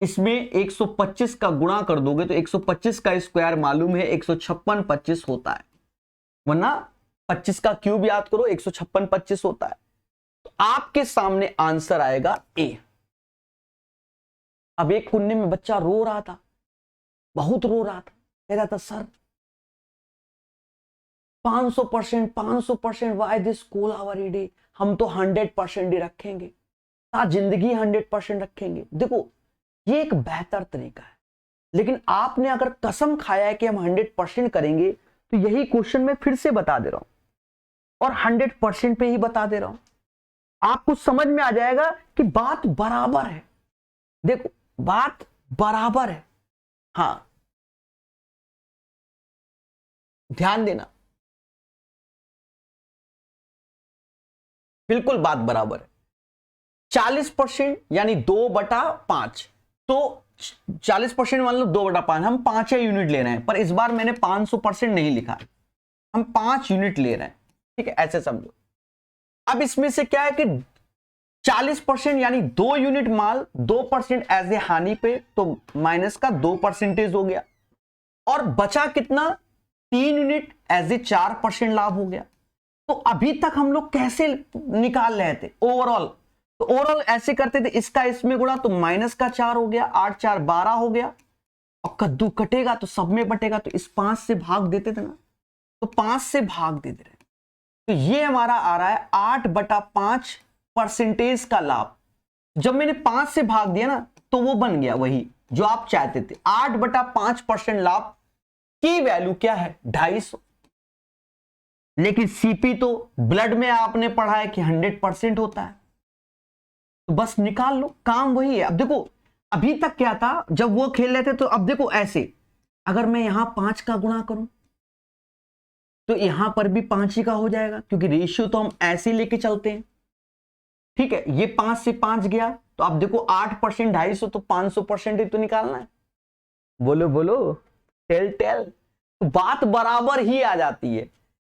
इसमें 125 का गुणा कर दोगे तो 125 का स्क्वायर मालूम है 156 25 होता है, वरना 25 का क्यूब याद करो 156 25 होता है। तो आपके सामने आंसर आएगा ए। अब एक कोने में बच्चा रो रहा था, बहुत रो रहा था, कह रहा था sir 500% why this call our day, हम तो 100% ही रखेंगे, जिंदगी 100% रखेंगे। देखो ये एक बेहतर तरीका है, लेकिन आपने अगर कसम खाया है कि हम 100% करेंगे, तो यही क्वेश्चन मैं फिर से बता दे रहा हूं और 100% पे ही बता दे रहा हूं। आपको समझ में आ जाएगा कि बात बराबर है। देखो बात बराबर है, हां ध्यान देना। बिल्कुल बात बराबर है। 40% यानी 2/5, तो 40% मतलब 2/5, हम 5 यूनिट ले रहे हैं, पर इस बार मैंने 500% नहीं लिखा, हम 5 यूनिट ले रहे हैं, ठीक है, ऐसे समझो। अब इसमें से क्या है कि 40% यानी 2 यूनिट माल 2% एज ए हानि पे, तो माइनस का 2% हो गया, और बचा कितना, 3 यूनिट एज ए 4% लाभ हो गया। तो अभी तक हम लोग कैसे निकाल रहे थे ओवरऑल, तो ओवरऑल ऐसे करते थे, इसका इसमें गुणा तो माइनस का 4 हो गया, 8 4 12 हो गया, और कद्दू कटेगा तो सब में बटेगा, तो इस 5 से भाग देते थे ना, तो 5 से भाग देते रहे, तो ये हमारा आ रहा है 8/5% का लाभ। जब मैंने 5 से भाग दिया ना, तो वो बन गया वही जो आप चाहते थे, 8/5% लाभ की वैल्यू क्या है, 250। लेकिन सीपी तो ब्लड में आपने पढ़ा है कि 100% होता है, तो बस निकाल लो, काम वही है। अब देखो, अभी तक क्या था जब वो खेल रहे थे, तो अब देखो ऐसे, अगर मैं यहां 5 का गुणा करूं तो यहां पर भी 5 ही का हो जाएगा, क्योंकि रेशियो तो हम ऐसे लेके चलते हैं, ठीक है। ये 5 से 5 गया, तो आप देखो 8%, 250, तो 500% ही तो निकालना है। बोलो बोलो, टेल टेल, तो बात बराबर ही आ जाती है।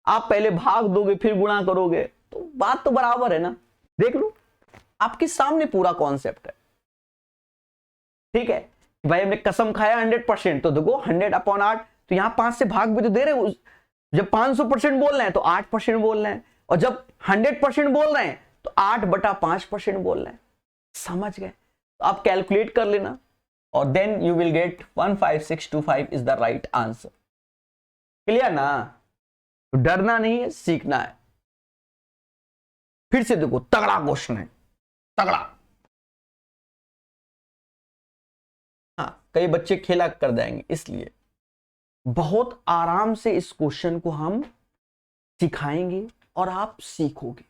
आप पहले भाग दोगे फिर गुणा करोगे, तो बात तो बराबर है ना। देख लो, आपके सामने पूरा कॉन्सेप्ट है, ठीक है। भाई हमने कसम खाया 100%, तो देखो 100/8, तो यहां 5 से भाग भी तो दे रहे हो। जब 500% बोल रहे हैं तो 8% बोल रहे हैं, और जब 100% बोल रहे हैं तो 8/5% बोल रहे हैं। समझ गए, तो आप कैलकुलेट कर लेना, और then you will get 15625 is the right answer. Clear ना, तो डरना नहीं है, सीखना है। फिर से देखो, तगड़ा क्वेश्चन है, तगड़ा। हाँ, कई बच्चे खेला कर जाएंगे, इसलिए बहुत आराम से इस क्वेश्चन को हम सिखाएंगे और आप सीखोगे,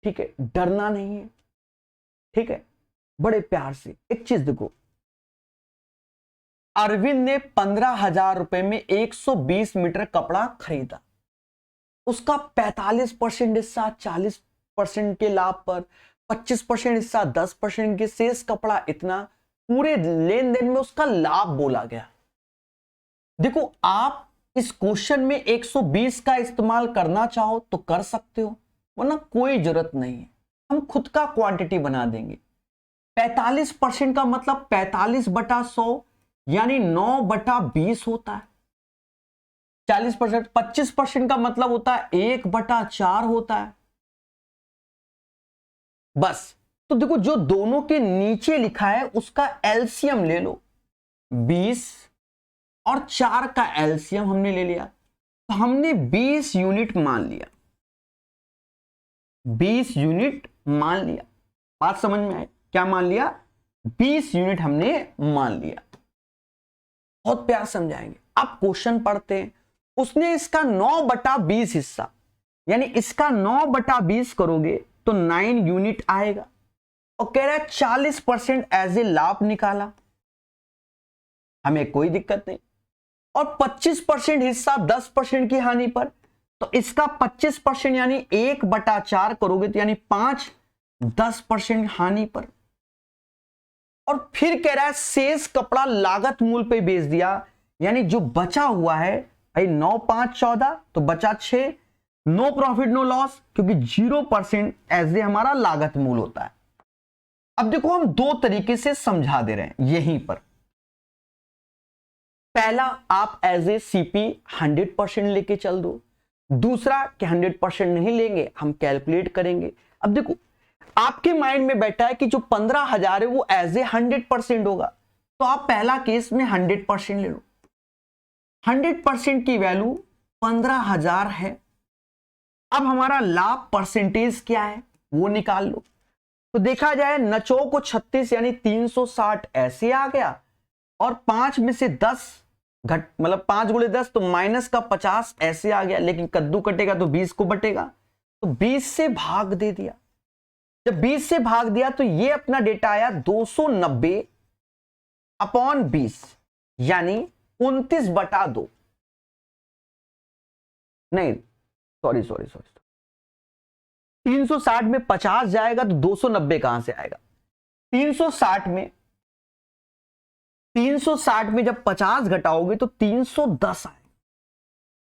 ठीक है। डरना नहीं है, ठीक है, बड़े प्यार से। एक चीज देखो, अरविंद ने 15,000 रुपए में 120 मीटर कपड़ा खरीदा, उसका 45% हिस्सा 40% के लाभ पर, 25% हिस्सा 10% के शेष कपड़ा, इतना पूरे लेन देन में उसका लाभ बोला गया। देखो, आप इस क्वेश्चन में 120 का इस्तेमाल करना चाहो तो कर सकते हो, वरना कोई जरूरत नहीं है, हम खुद का क्वांटिटी बना देंगे। 45% का मतलब 45/100 यानी 9/20 होता है। 40%, 25% का मतलब होता है 1/4 होता है, बस। तो देखो, जो दोनों के नीचे लिखा है उसका एलसीएम ले लो, 20 और 4 का एलसीएम हमने ले लिया, तो हमने 20 यूनिट मान लिया, 20 यूनिट मान लिया। बात समझ में आए, क्या मान लिया, 20 यूनिट हमने मान लिया। बहुत प्यार समझाएंगे। अब क्वेश्चन पढ़ते हैं, उसने इसका 9/20 हिस्सा, यानी इसका 9/20 करोगे तो 9 यूनिट आएगा, और कह रहा है 40% एज ए लाभ निकाला, हमें कोई दिक्कत नहीं। और 25% हिस्सा 10% की हानि पर, तो इसका 25% यानी 1/4 करोगे तो यानी 5 10% हानि पर। और फिर कह रहा है शेष कपड़ा लागत मूल्य पे बेच दिया, यानी जो बचा हुआ है, भाई 9 5 14, तो बचा 6, नो प्रॉफिट नो लॉस, क्योंकि 0% एज ए हमारा लागत मूल्य होता है। अब देखो, हम दो तरीके से समझा दे रहे हैं यहीं पर। पहला, आप एज ए सीपी 100% लेके चल दो, दूसरा कि 100% नहीं लेंगे, हम कैलकुलेट करेंगे। अब देखो, आपके माइंड में बैठा है कि जो 15,000 है वो एज ए 100% होगा, तो आप पहला केस में 100% ले लो। 100% की वैल्यू 15,000 है। अब हमारा लाभ परसेंटेज क्या है वो निकाल लो, तो देखा जाए नचो को 36 यानी 360 ऐसे आ गया, और 5 में से 10 घट, मतलब 5 × 10 तो माइनस का 50 ऐसे आ गया, लेकिन कद्दू कटेगा तो 20 को बटेगा, तो 20 से भाग दे दिया। जब 20 से भाग दिया तो ये अपना डेटा आया 290/20, यानी 29/2। नहीं, सॉरी, 360 में 50 जाएगा तो 290 कहां से आएगा? 360 में जब 50 घटाओगे तो 310 आएगा,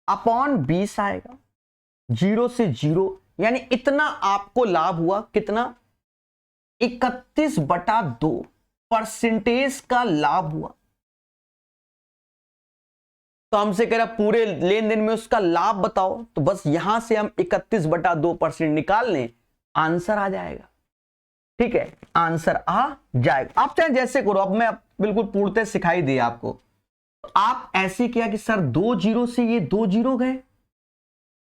अपॉन 20 आएगा, 0 से 0, यानी इतना आपको लाभ हुआ। कितना? 31/2% का लाभ हुआ। तो हमसे कह रहा पूरे लेन देन में उसका लाभ बताओ, तो बस यहां से हम 31/2% निकाल लें, आंसर आ जाएगा। ठीक है, आंसर आ जाएगा। आप चाहे जैसे करो, अब मैं बिल्कुल पूर्णतः सिखाई दी आपको। तो आप ऐसे किया कि सर 2 जीरो से ये 2 जीरो गए,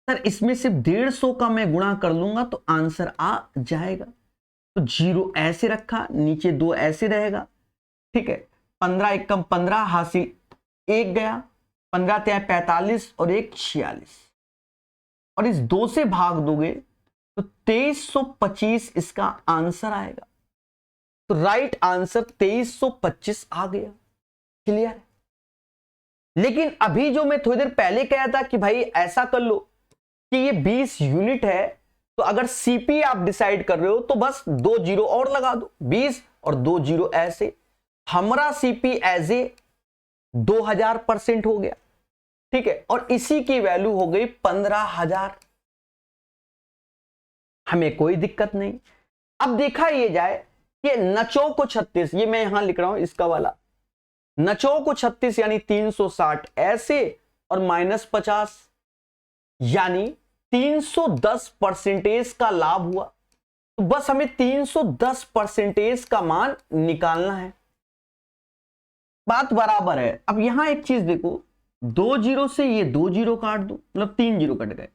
सर इसमें सिर्फ 150 का मैं गुणा कर लूंगा तो आंसर आ जाएगा। तो 0 ऐसे रखा, नीचे 2 ऐसे रहेगा। ठीक है, 15 एकम 15, हासिल 1 गया, 15 तिया 45 और 1 46, और इस 2 से भाग दोगे तो 2325 इसका आंसर आएगा। तो राइट आंसर 2325 आ गया। क्लियर है? लेकिन अभी जो मैं थोड़ी देर पहले कहा था कि भाई ऐसा कर लो कि ये 20 यूनिट है, तो अगर सीपी आप डिसाइड कर रहे हो तो बस 2 जीरो और लगा दो, 20 और 2 जीरो ऐसे, हमारा सीपी एज ए 2000% हो गया। ठीक है, और इसी की वैल्यू हो गई 15,000। हमें कोई दिक्कत नहीं। अब देखा ये जाए कि नचो को 36, ये मैं यहां लिख रहा हूं इसका वाला, नचो को 36 यानी 360 ऐसे और -50 यानी 310% का लाभ हुआ। तो बस हमें 310% का मान निकालना है। बात बराबर है। अब यहां एक चीज देखो, 2 जीरो से ये 2 जीरो काट दो, मतलब 3 जीरो कट गए,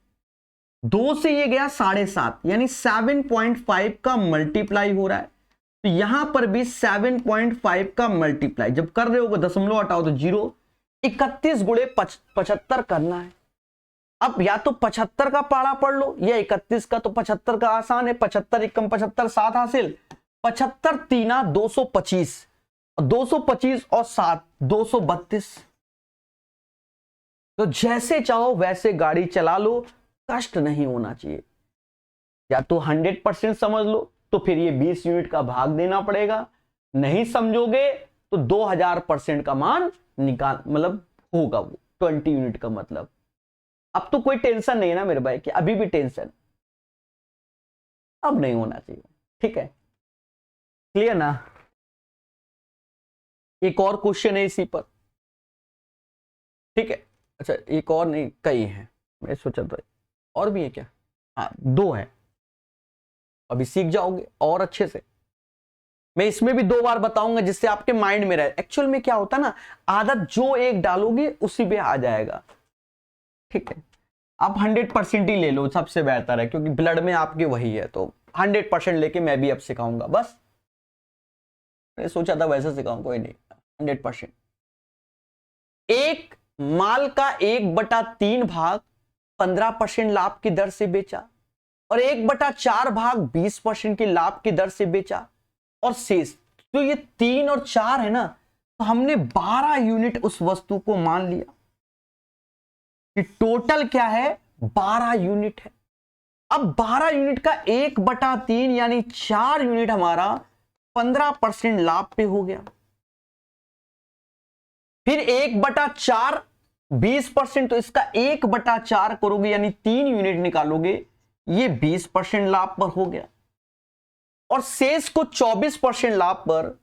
2 से ये गया 7.5, यानी 7.5 का मल्टीप्लाई हो रहा है। तो यहां पर भी 7.5 का मल्टीप्लाई जब कर रहे हो, दशमलव हटाओ तो 0, 31 गुणे 75 करना है। अब या तो 75 का पाड़ा पढ़ लो या 31 का, तो 75 का आसान है, 75 एकम 75, 7 हासिल, 75 तीना 225, 225 और 7 232। तो जैसे चाहो वैसे गाड़ी चला लो, कष्ट नहीं होना चाहिए। या तो 100% समझ लो तो फिर ये 20 यूनिट का भाग देना पड़ेगा, नहीं समझोगे तो 2000% का मान निकाल, मतलब होगा वो 20 यूनिट का। मतलब अब तो कोई टेंशन नहीं है ना मेरे भाई, कि अभी भी टेंशन अब नहीं होना चाहिए। ठीक है, क्लियर ना? एक और क्वेश्चन है इसी पर। ठीक है, अच्छा एक और नहीं, कई हैं, मैं सोचा था और भी है क्या? हाँ 2 है, अभी सीख जाओगे और अच्छे से। मैं इसमें भी 2 बार बताऊंगा जिससे आपके माइंड में रहे। एक्चुअल में क्या होता है ना, आदत जो एक डालोगे उसी पे आ जाएगा। ठीक है, आप 100% ही ले लो, सबसे बेहतर है, क्योंकि ब्लड में आपके वही है। तो 100% लेके मैं भी अब सिखाऊंगा। बस मैं सोचा था वैसे सिखाऊं, कोई नहीं, 100%। एक माल का 1/3 भाग 15% लाभ की दर से बेचा, और 1/4 भाग 20% की लाभ की दर से बेचा, और शेष तो ये 3 और 4 है ना, तो हमने 12 यूनिट उस वस्तु को मान लिया कि टोटल क्या है, 12 यूनिट है। अब 12 यूनिट का 1/3 यानी 4 यूनिट हमारा 15% लाभ पे हो गया। फिर 1/4 20%, तो इसका 1/4 करोगे यानी 3 यूनिट निकालोगे, ये 20% लाभ पर हो गया। और शेष को 24% लाभ पर,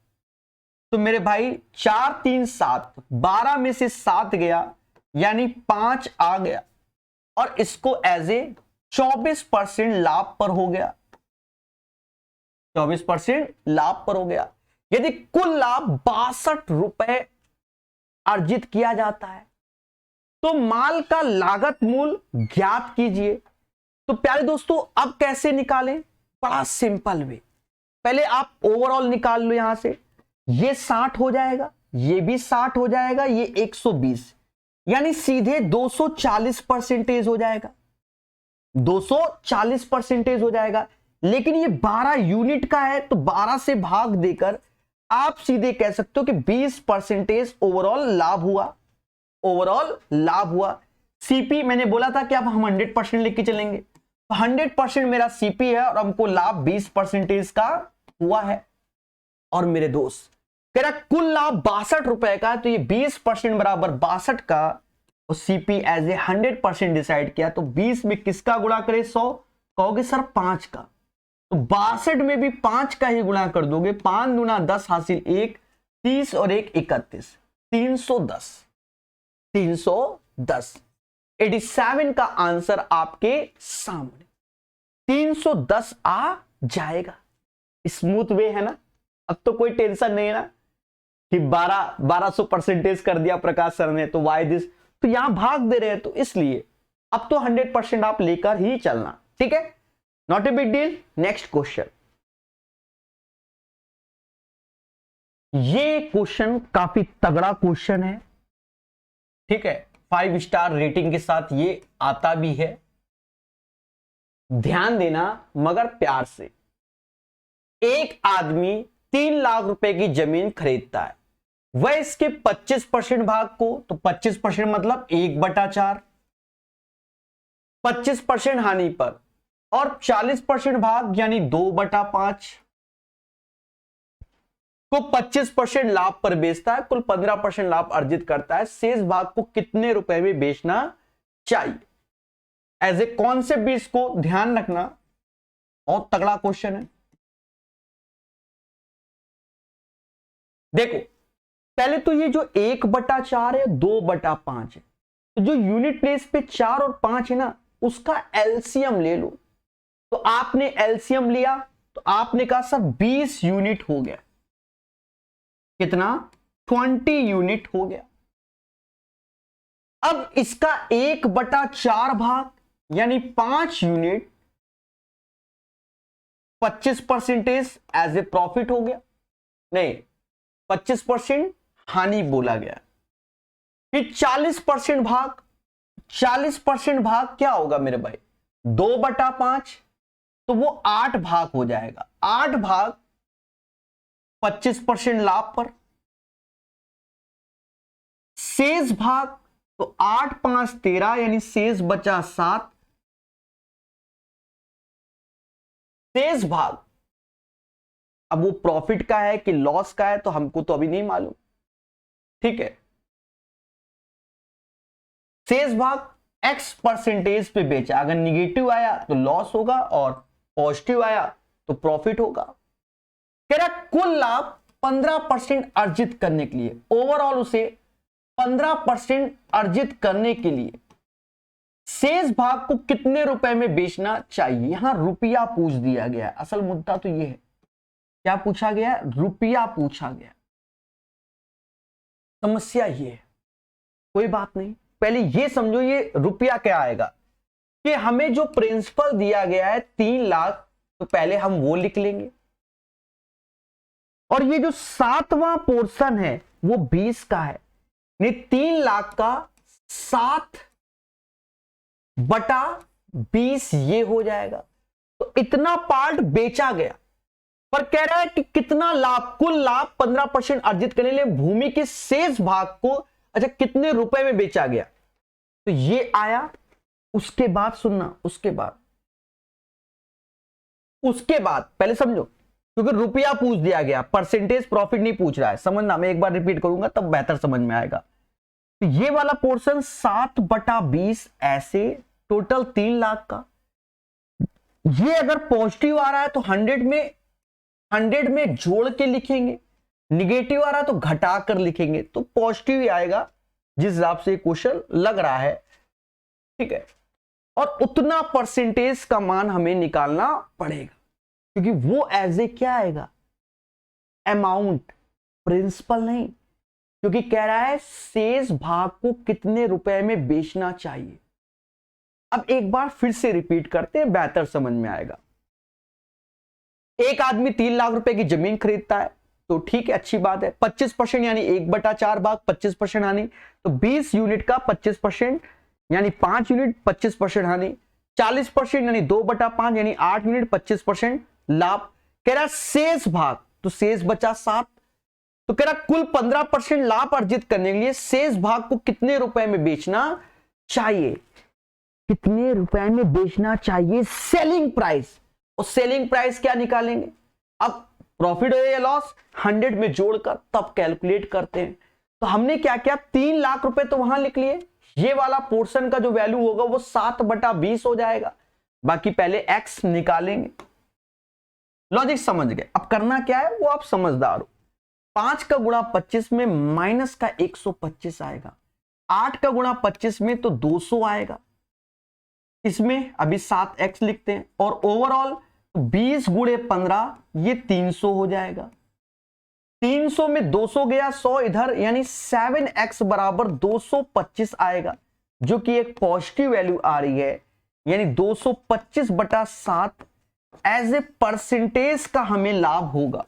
तो मेरे भाई 4 3 7, 12 में से 7 गया यानी 5 आ गया, और इसको एज ए 24% लाभ पर हो गया। 24% लाभ पर हो गया। यदि कुल लाभ 62 रुपए अर्जित किया जाता है, तो माल का लागत मूल्य ज्ञात कीजिए। तो प्यारे दोस्तों, अब कैसे निकालें? बड़ा सिंपल वे। पहले आप ओवरऑल निकाल लो, यहां से ये 60 हो जाएगा, ये भी 60 हो जाएगा, ये 120, यानी सीधे 240% हो जाएगा, 240% हो जाएगा। लेकिन ये 12 यूनिट का है, तो 12 से भाग देकर आप सीधे कह सकते हो कि 20% ओवरऑल लाभ हुआ। ओवरऑल लाभ हुआ। सीपी मैंने बोला था कि अब हम 100% लेके चलेंगे, तो 100% मेरा सीपी है और हमको लाभ 20% का हुआ है। और मेरे दोस्त कह रहा कुल लाभ 62 रुपए का, तो ये 20% बराबर 62 का, और सीपी एज ए 100% डिसाइड किया। तो 20 में किसका गुणा करे 100, कहोगे सर 5 का, तो 62 में भी 5 का ही गुणा कर दोगे। 5 दूना 10 हासिल 1, 30 और 1 31, 310, 310। 87 का आंसर आपके सामने 310 आ जाएगा। स्मूथ वे है ना, अब तो कोई टेंशन नहीं है ना कि 1200% कर दिया प्रकाश सर ने, तो वाई दिस, तो यहां भाग दे रहे हैं, तो इसलिए अब तो 100% आप लेकर ही चलना, ठीक है, not a big deal. Next question, ये क्वेश्चन काफी तगड़ा क्वेश्चन है, ठीक है, 5 स्टार रेटिंग के साथ ये आता भी है, ध्यान देना मगर प्यार से। एक आदमी 3 लाख रुपए की जमीन खरीदता है, वह इसके 25% भाग को, तो 25% मतलब 1/4, 25% हानि पर, और 40% भाग यानी 2/5 को 25% लाभ पर बेचता है, कुल 15% लाभ अर्जित करता है। शेष भाग को कितने रुपए में बेचना चाहिए? एज ए कॉन्सेप्ट भी इसको ध्यान रखना, बहुत तगड़ा क्वेश्चन है। देखो पहले तो ये जो 1/4 है 2/5 है, तो जो यूनिट प्लेस पे 4 और 5 है ना, उसका एलसीएम ले लो। तो आपने एलसीएम लिया तो आपने कहा सर 20 यूनिट हो गया, कितना 20 यूनिट हो गया। अब इसका 1/4 भाग यानी 5 यूनिट 25% एज ए प्रॉफिट हो गया, नहीं 25% हानि बोला गया। फिर 40% भाग, 40% भाग क्या होगा मेरे भाई 2/5, तो वो 8 भाग हो जाएगा। 8 भाग 25% लाभ पर, शेष भाग तो 8 5 13 यानी शेष बचा 7। शेष भाग अब वो प्रॉफिट का है कि लॉस का है तो हमको तो अभी नहीं मालूम, ठीक है। शेष भाग x% पे बेचा, अगर निगेटिव आया तो लॉस होगा और पॉजिटिव आया तो प्रॉफिट होगा। कह रहा कुल लाभ 15% अर्जित करने के लिए, ओवरऑल उसे 15% अर्जित करने के लिए शेष भाग को कितने रुपए में बेचना चाहिए। यहां रुपया पूछ दिया गया, असल मुद्दा तो यह है, क्या पूछा गया, रुपया पूछा गया। समस्या ये है, कोई बात नहीं, पहले ये समझो ये रुपया क्या आएगा कि हमें जो प्रिंसिपल दिया गया है 3 लाख, तो पहले हम वो लिख लेंगे, और ये जो 7वां पोर्शन है वो 20 का है, नहीं 3 लाख का 7/20 ये हो जाएगा। तो इतना पार्ट बेचा गया, पर कह रहा है कि कितना लाभ, कुल लाभ 15% अर्जित करने के लिए भूमि के शेष भाग को अच्छा कितने रुपए में बेचा गया, तो ये आया। उसके बाद सुनना, उसके बाद पहले समझो, क्योंकि रुपया पूछ दिया गया, परसेंटेज प्रॉफिट नहीं पूछ रहा है, समझना, मैं एक बार रिपीट करूंगा तब बेहतर समझ में आएगा। तो ये वाला पोर्शन 7/20 ऐसे टोटल 3 लाख का, ये अगर पॉजिटिव आ रहा है तो 100 में जोड़ के लिखेंगे, निगेटिव आ रहा है तो घटा कर लिखेंगे, तो पॉजिटिव ही आएगा जिस हिसाब से क्वेश्चन लग रहा है, ठीक है। और उतना परसेंटेज का मान हमें निकालना पड़ेगा, क्योंकि वो एज ए क्या आएगा, अमाउंट, प्रिंसिपल नहीं, क्योंकि कह रहा है शेष भाग को कितने रुपए में बेचना चाहिए। अब एक बार फिर से रिपीट करते हैं, बेहतर समझ में आएगा। एक आदमी 3 लाख रुपए की जमीन खरीदता है, तो ठीक है, अच्छी बात है, 25% यानी 1/4 भाग 25% हानि, तो 20 यूनिट का 25% यानी 5 यूनिट 25% हानि, 40% यानी 2/5 यानी 8 यूनिट 25% लाभ। कह रहा शेष भाग, तो शेष बचा 7, तो कह रहा कुल 15% लाभ अर्जित करने के लिए शेष भाग को कितने रुपए में बेचना चाहिए। कितने रुपए में बेचना चाहिए, सेलिंग प्राइस। और सेलिंग प्राइस क्या निकालेंगे, अब प्रॉफिट हो या लॉस 100 में जोड़कर तब कैलकुलेट करते हैं। तो हमने क्या किया, 3 लाख रुपए तो वहां लिख लिए, ये वाला पोर्शन का जो वैल्यू होगा वो 7/20 हो जाएगा, बाकी पहले एक्स निकालेंगे। लॉजिक समझ गए। अब करना क्या है वो आप समझदार हो। 5 का गुणा 25 में माइनस का 125 आएगा, 8 का गुणा 25 में तो 200 आएगा, इसमें अभी 7x लिखते हैं, और ओवरऑल 20 गुणे 15 ये 300 हो जाएगा। 300 में 200 गया, 100 इधर, यानी 7x बराबर 225 आएगा, जो कि एक पॉजिटिव वैल्यू आ रही है, यानी 225/7 एज ए परसेंटेज का हमें लाभ होगा,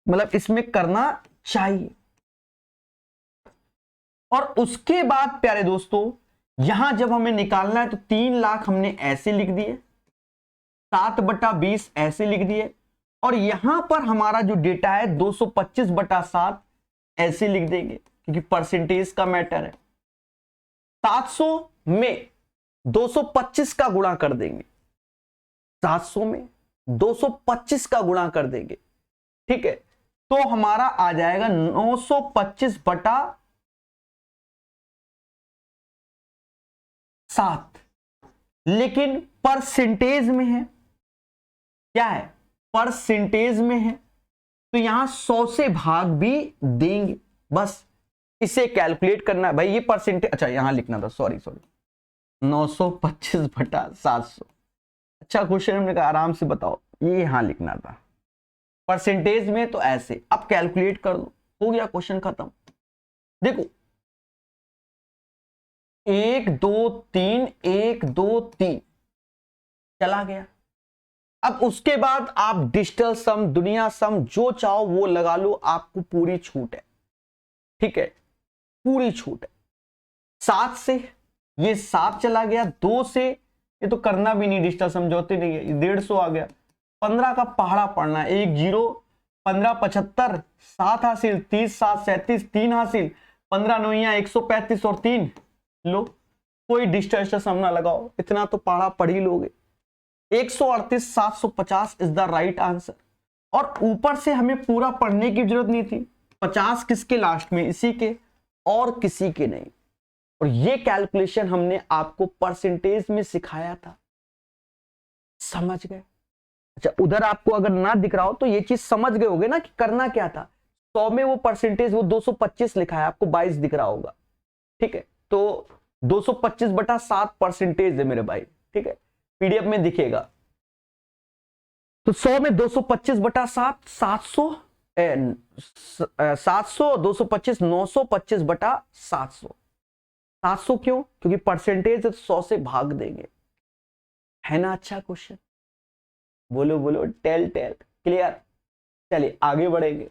मतलब इसमें करना चाहिए। और उसके बाद प्यारे दोस्तों यहां जब हमें निकालना है तो 3 लाख हमने ऐसे लिख दिए, 7/20 ऐसे लिख दिए, और यहां पर हमारा जो डेटा है 225/7 ऐसे लिख देंगे, क्योंकि परसेंटेज का मैटर है। 700 में 225 का गुणा कर देंगे, 700 में 225 का गुणा कर देंगे, ठीक है, तो हमारा आ जाएगा 925/7, लेकिन परसेंटेज में है, क्या है, परसेंटेज में है, तो यहां 100 से भाग भी देंगे, बस इसे कैलकुलेट करना है भाई। ये परसेंटेज, अच्छा यहां लिखना था, सॉरी 925/700। अच्छा क्वेश्चन हमने कहा आराम से बताओ, ये यहां लिखना था, परसेंटेज में तो ऐसे। अब कैलकुलेट कर दो, हो गया क्वेश्चन खत्म। देखो 1 2 3 1 2 3 चला गया। अब उसके बाद आप डिजिटल सम, दुनिया सम जो चाहो वो लगा लो, आपको पूरी छूट है, ठीक है, पूरी छूट है। 7 से ये 7 चला गया, 2 से ये तो करना भी नहीं, डिजिटल समझौते नहीं है, 150 आ गया। 15 का पहाड़ा पड़ना है, 1 0 15 75, 7 हासिल, 30 7 37, 3 हासिल, 15 9 135 और 3 लो, कोई डिजिटल सम ना लगाओ, इतना तो पहाड़ा पढ़ ही लोगे। 138,750 इज द राइट आंसर। और ऊपर से हमें पूरा पढ़ने की जरूरत नहीं थी, 50 किसके लास्ट में, इसी के और किसी के नहीं। और ये कैलकुलेशन हमने आपको परसेंटेज में सिखाया था, समझ गए। अच्छा उधर आपको अगर ना दिख रहा हो तो ये चीज समझ गए होगे ना कि करना क्या था। 100 में वो परसेंटेज वो 225 लिखा है, आपको 22 दिख रहा होगा, ठीक है, तो 225/7 परसेंटेज है मेरे भाई, ठीक है, पीडीएफ में दिखेगा। तो 100 में 225/7 700 225 925/700। 700 क्यों, क्योंकि परसेंटेज 100 से भाग देंगे, है ना। अच्छा क्वेश्चन, बोलो बोलो, टेल क्लियर। चलिए आगे बढ़ेंगे।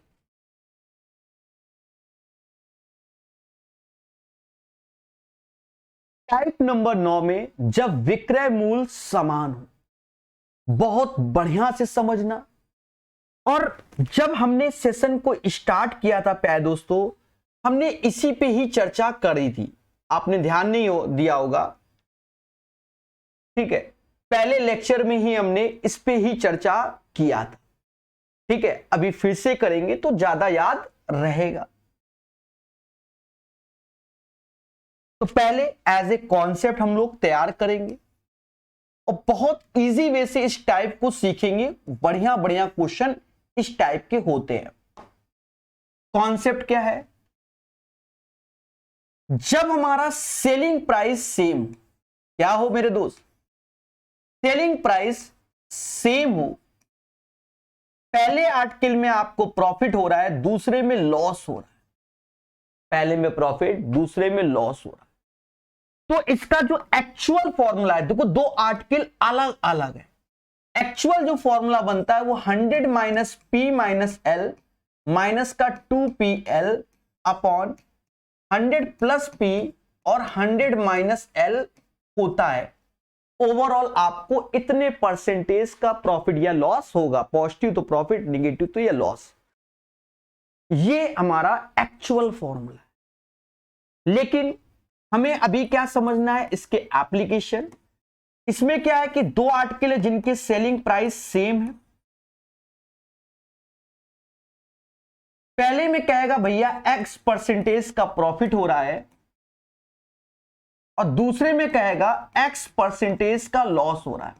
टाइप नंबर 9 में जब विक्रय मूल्य समान हो, बहुत बढ़िया से समझना। और जब हमने सेशन को स्टार्ट किया था प्यारे दोस्तों, हमने इसी पे ही चर्चा करी थी, आपने ध्यान नहीं दिया होगा, ठीक है, पहले लेक्चर में ही हमने इस पे ही चर्चा किया था, ठीक है, अभी फिर से करेंगे तो ज्यादा याद रहेगा। तो पहले एज ए कॉन्सेप्ट हम लोग तैयार करेंगे और बहुत इजी वे से इस टाइप को सीखेंगे, बढ़िया बढ़िया क्वेश्चन इस टाइप के होते हैं। कॉन्सेप्ट क्या है, जब हमारा सेलिंग प्राइस सेम, क्या हो मेरे दोस्त, सेलिंग प्राइस सेम हो, पहले आर्टिकल में आपको प्रॉफिट हो रहा है, दूसरे में लॉस हो रहा है, पहले में प्रॉफिट दूसरे में लॉस हो रहा है, तो इसका जो एक्चुअल फॉर्मूला है, देखो दो आर्टिकल अलग अलग है, एक्चुअल जो फॉर्मूला बनता है वो 100 minus P minus L minus का 2PL अपॉन 100 प्लस पी और 100 माइनस एल होता है। ओवरऑल आपको इतने परसेंटेज का प्रॉफिट या लॉस होगा, पॉजिटिव तो प्रॉफिट, निगेटिव तो या लॉस। ये हमारा एक्चुअल फॉर्मूला है। लेकिन हमें अभी क्या समझना है, इसके एप्लीकेशन। इसमें क्या है कि दो आर्टिकल है जिनके सेलिंग प्राइस सेम है। पहले में कहेगा भैया एक्स परसेंटेज का प्रॉफिट हो रहा है, और दूसरे में कहेगा एक्स परसेंटेज का लॉस हो रहा है।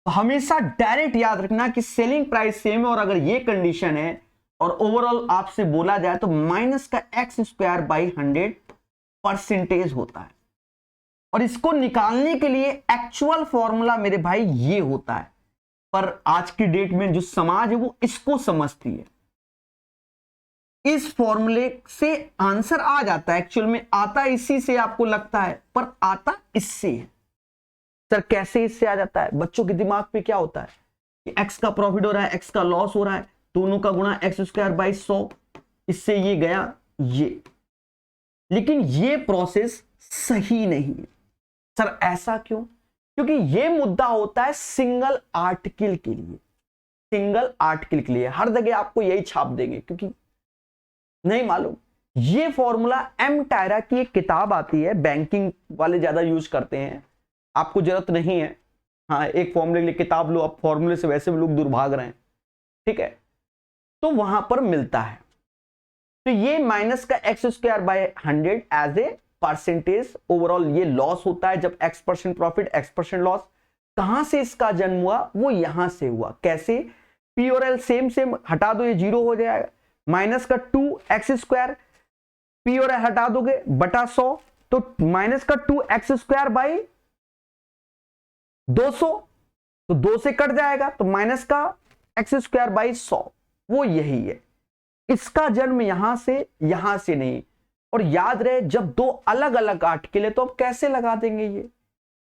तो हमेशा डायरेक्ट याद रखना कि सेलिंग प्राइस सेम है, और अगर ये कंडीशन है और ओवरऑल आपसे बोला जाए तो माइनस का एक्स स्क्वायर बाई 100 परसेंटेज होता है। और इसको निकालने के लिए एक्चुअल फॉर्मूला मेरे भाई ये होता है, पर आज की डेट में जो समाज है वो इसको समझती है। इस फॉर्मूले से आंसर आ जाता है, एक्चुअल में आता इसी से आपको लगता है, पर आता इससे है। सर कैसे इससे आ जाता है? बच्चों के दिमाग पे क्या होता है कि एक्स का प्रॉफिट हो रहा है, एक्स का लॉस हो रहा है, दोनों का गुणा एक्स स्क्वायर बाई 100, इससे ये गया ये। लेकिन ये प्रोसेस सही नहीं है। सर ऐसा क्यों? क्योंकि ये मुद्दा होता है सिंगल आर्टिकल के लिए। सिंगल आर्टिकल के लिए हर जगह आपको यही छाप देंगे, क्योंकि नहीं मालूम। ये फॉर्मूला एम टायरा की एक किताब आती है, बैंकिंग वाले ज्यादा यूज करते हैं, आपको जरूरत नहीं है। हाँ, एक फॉर्मूले के लिए किताब लो, अब फॉर्मूले से वैसे भी लोग दूर भाग रहे हैं, ठीक है, तो वहां पर मिलता है। तो ये माइनस का x square by 100 as a percentage overall ये लॉस होता है जब x percent profit x percent loss. कहां से इसका जन्म हुआ? वो यहां से हुआ। कैसे? पी और एल सेम सेम हटा दो, ये जीरो हो जाएगा। माइनस का 2 एक्स स्क्वायर, पी और एल हटा दोगे बटा 100, तो माइनस का 2 एक्स स्क्वायर बाई 200, तो 2 से कट जाएगा, तो माइनस का एक्स स्क्वायर बाई 100, वो यही है। इसका जन्म यहां से नहीं। और याद रहे, जब दो अलग अलग आर्टिकल है तो अब कैसे लगा देंगे?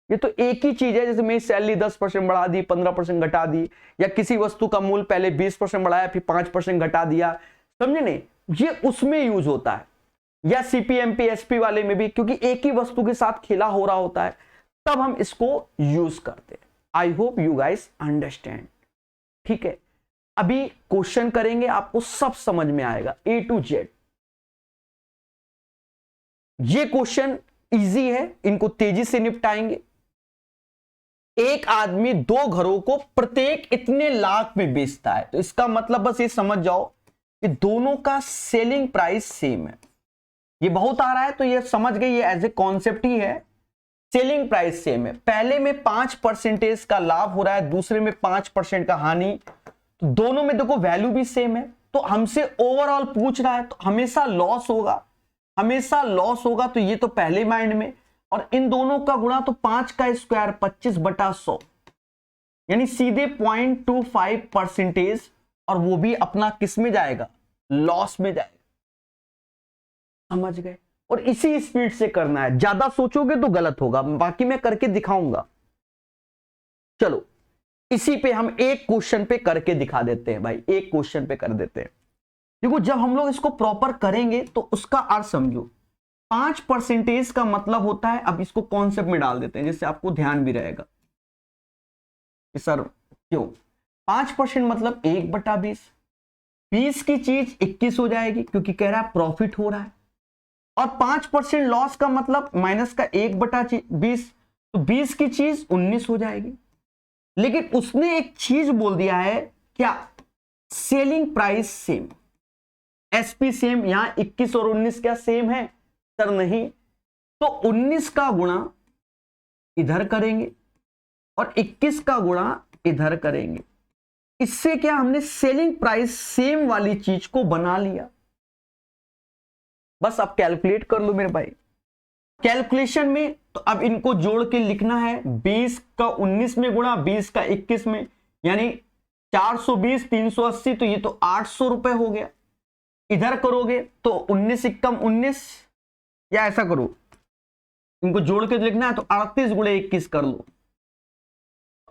ये तो एक ही चीज है। जैसे मेरी सैलरी 10% बढ़ा दी, 15% घटा दी, या किसी वस्तु का मूल्य पहले 20% बढ़ाया फिर 5% घटा दिया, समझे नहीं? ये उसमें यूज होता है, या सीपीएमपी एसपी वाले में भी, क्योंकि एक ही वस्तु के साथ खेला हो रहा होता है, तब हम इसको यूज करते हैं। I hope you guys understand. ठीक है, अभी क्वेश्चन करेंगे, आपको सब समझ में आएगा ए टू जेड। ये क्वेश्चन इजी है, इनको तेजी से निपटाएंगे। एक आदमी दो घरों को प्रत्येक इतने लाख में बेचता है, तो इसका मतलब बस ये समझ जाओ कि दोनों का सेलिंग प्राइस सेम है। ये बहुत आ रहा है तो ये समझ गए, ये एज ए कॉन्सेप्ट ही है। सेलिंग प्राइस सेम है, पहले में 5% का लाभ हो रहा है, दूसरे में 5% का हानि, तो दोनों में देखो वैल्यू भी सेम है। तो हमसे ओवरऑल पूछ रहा है, तो हमेशा लॉस होगा, हमेशा लॉस होगा। तो ये तो पहले माइंड में, और इन दोनों का गुणा तो 5 का स्क्वायर 25 बटा 100, यानी सीधे 0.25%, और वो भी अपना किस में जाएगा? लॉस में जाएगा। समझ गए? और इसी स्पीड से करना है, ज्यादा सोचोगे तो गलत होगा, बाकी मैं करके दिखाऊंगा। चलो इसी पे हम एक क्वेश्चन पे करके दिखा देते हैं भाई, एक क्वेश्चन पे कर देते हैं। देखो जब हम लोग इसको प्रॉपर करेंगे तो उसका अर्थ समझो। 5% का मतलब होता है, अब इसको कॉन्सेप्ट में डाल देते हैं जिससे आपको ध्यान भी रहेगा कि सर क्यों 5% मतलब 1/20। 20 की चीज 21 हो जाएगी, क्योंकि कह रहा है प्रॉफिट हो रहा है। और 5% लॉस का मतलब माइनस का 1/20, तो 20 की चीज 19 हो जाएगी। लेकिन उसने एक चीज बोल दिया है, क्या? Selling price same, SP same. यहां 21 और 19 क्या सेम है? सर नहीं। तो 19 का गुणा इधर करेंगे और 21 का गुणा इधर करेंगे। इससे क्या हमने सेलिंग प्राइस सेम वाली चीज को बना लिया। बस अब कैलकुलेट कर लो मेरे भाई। कैलकुलेशन में तो अब इनको जोड़ के लिखना है, 20 का 19 में गुणा 20 का 21 में, यानी 420 380, तो ये तो 800 रुपए हो गया। इधर करोगे तो 19 एकम 19, या ऐसा करो, इनको जोड़ के लिखना है तो 38 गुणे 21 कर लो।